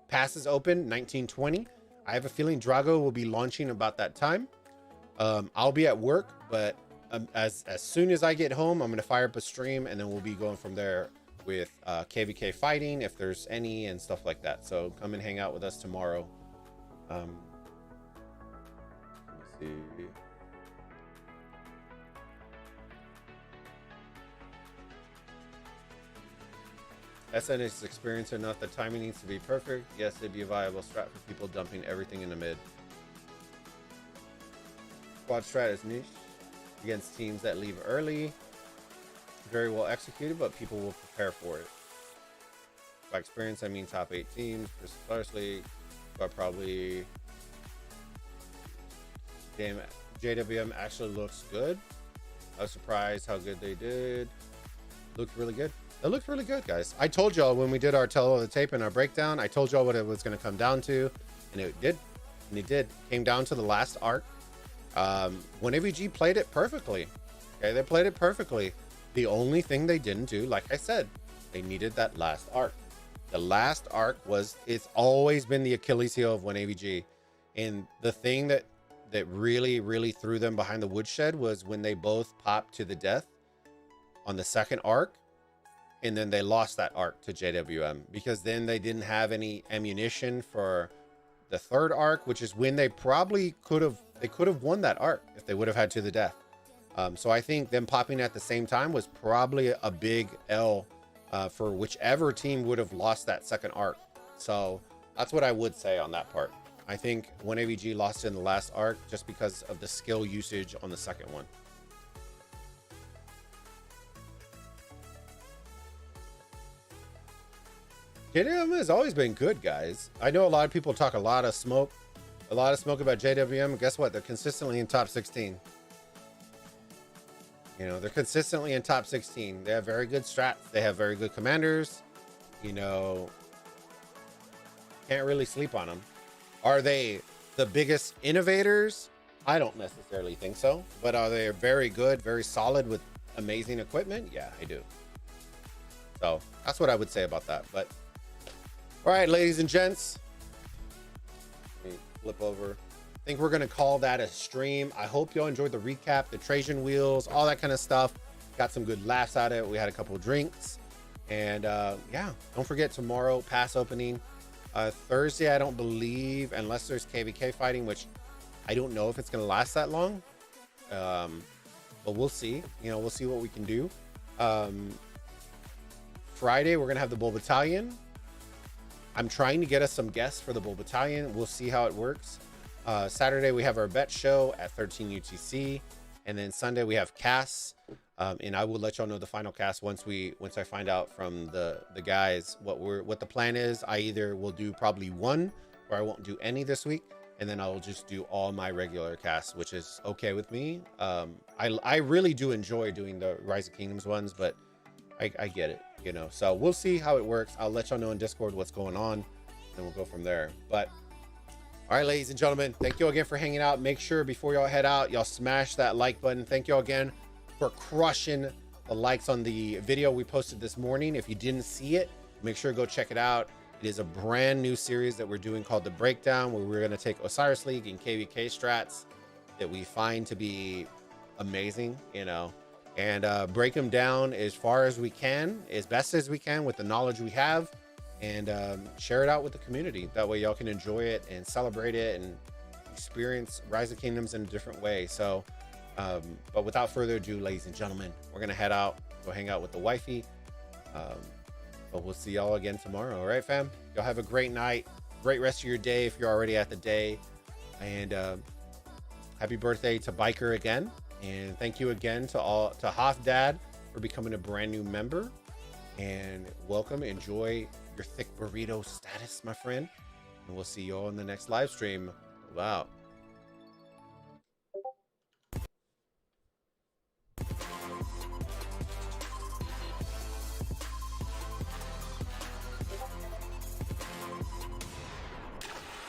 passes open, 1920. I have a feeling Drago will be launching about that time. I'll be at work, but as soon as I get home, I'm going to fire up a stream, and then we'll be going from there with KVK fighting, if there's any, and stuff like that. So come and hang out with us tomorrow. Let me see. SN is experienced enough. The timing needs to be perfect. Yes, it'd be a viable strat for people dumping everything in the mid. Squad strat is niche against teams that leave early. Very well executed, but people will prepare for it. By experience, I mean top 8 teams. For Stars League, but probably game JWM actually looks good. I was surprised how good they did. Looked really good. It looked really good, guys. I told y'all when we did our tell of the tape and our breakdown, I told y'all what it was going to come down to, and it did. And it did. Came down to the last arc. When AVG played it perfectly. Okay, they played it perfectly. The only thing they didn't do, like I said, they needed that last arc. The last arc it's always been the Achilles heel of 1AVG. And the thing that really threw them behind the woodshed was when they both popped to the death on the second arc. And then they lost that arc to JWM because then they didn't have any ammunition for the third arc, which is when they probably could have won that arc if they would have had to the death. So I think them popping at the same time was probably a big L for whichever team would have lost that second arc. So that's what I would say on that part. I think 1AVG lost in the last arc just because of the skill usage on the second one. JWM has always been good, guys. I know a lot of people talk a lot of smoke about JWM. Guess what? They're consistently in top 16. You know, they're consistently in top 16. They have very good strats. They have very good commanders. You know, can't really sleep on them. Are they the biggest innovators? I don't necessarily think so. But are they very good, very solid with amazing equipment? Yeah, I do. So that's what I would say about that. But all right, ladies and gents, let me flip over. I think we're going to call that a stream. I hope y'all enjoyed the recap, the Trajan wheels, all that kind of stuff. Got some good laughs out of it. We had a couple of drinks. And yeah, don't forget tomorrow, pass opening. Thursday, I don't believe, unless there's KVK fighting, which I don't know if it's going to last that long. But we'll see. You know, we'll see what we can do. Friday, we're going to have the Bull Battalion. I'm trying to get us some guests for the Bull Battalion. We'll see how it works. Saturday, we have our bet show at 13 UTC. And then Sunday, we have casts. And I will let y'all know the final cast once I find out from the guys what the plan is. I either will do probably one or I won't do any this week. And then I'll just do all my regular casts, which is okay with me. I really do enjoy doing the Rise of Kingdoms ones, but I get it, you know. So we'll see how it works. I'll let y'all know in Discord what's going on, and we'll go from there. But all right, ladies and gentlemen, thank you again for hanging out. Make sure before y'all head out, y'all smash that like button. Thank you again for crushing the likes on the video we posted this morning. If you didn't see it, make sure to go check it out. It is a brand new series that we're doing called The Breakdown, where we're going to take Osiris League and KVK strats that we find to be amazing, you know, and break them down as far as we can, as best as we can with the knowledge we have, and share it out with the community. That way y'all can enjoy it and celebrate it and experience Rise of Kingdoms in a different way. So but without further ado, ladies and gentlemen, we're gonna head out, go hang out with the wifey, but we'll see y'all again tomorrow. All right, fam, y'all have a great night, great rest of your day if you're already at the day, and happy birthday to Biker again. And thank you again to Hoff Dad for becoming a brand new member. And welcome, enjoy your thick burrito status, my friend. And we'll see you all in the next live stream. Wow.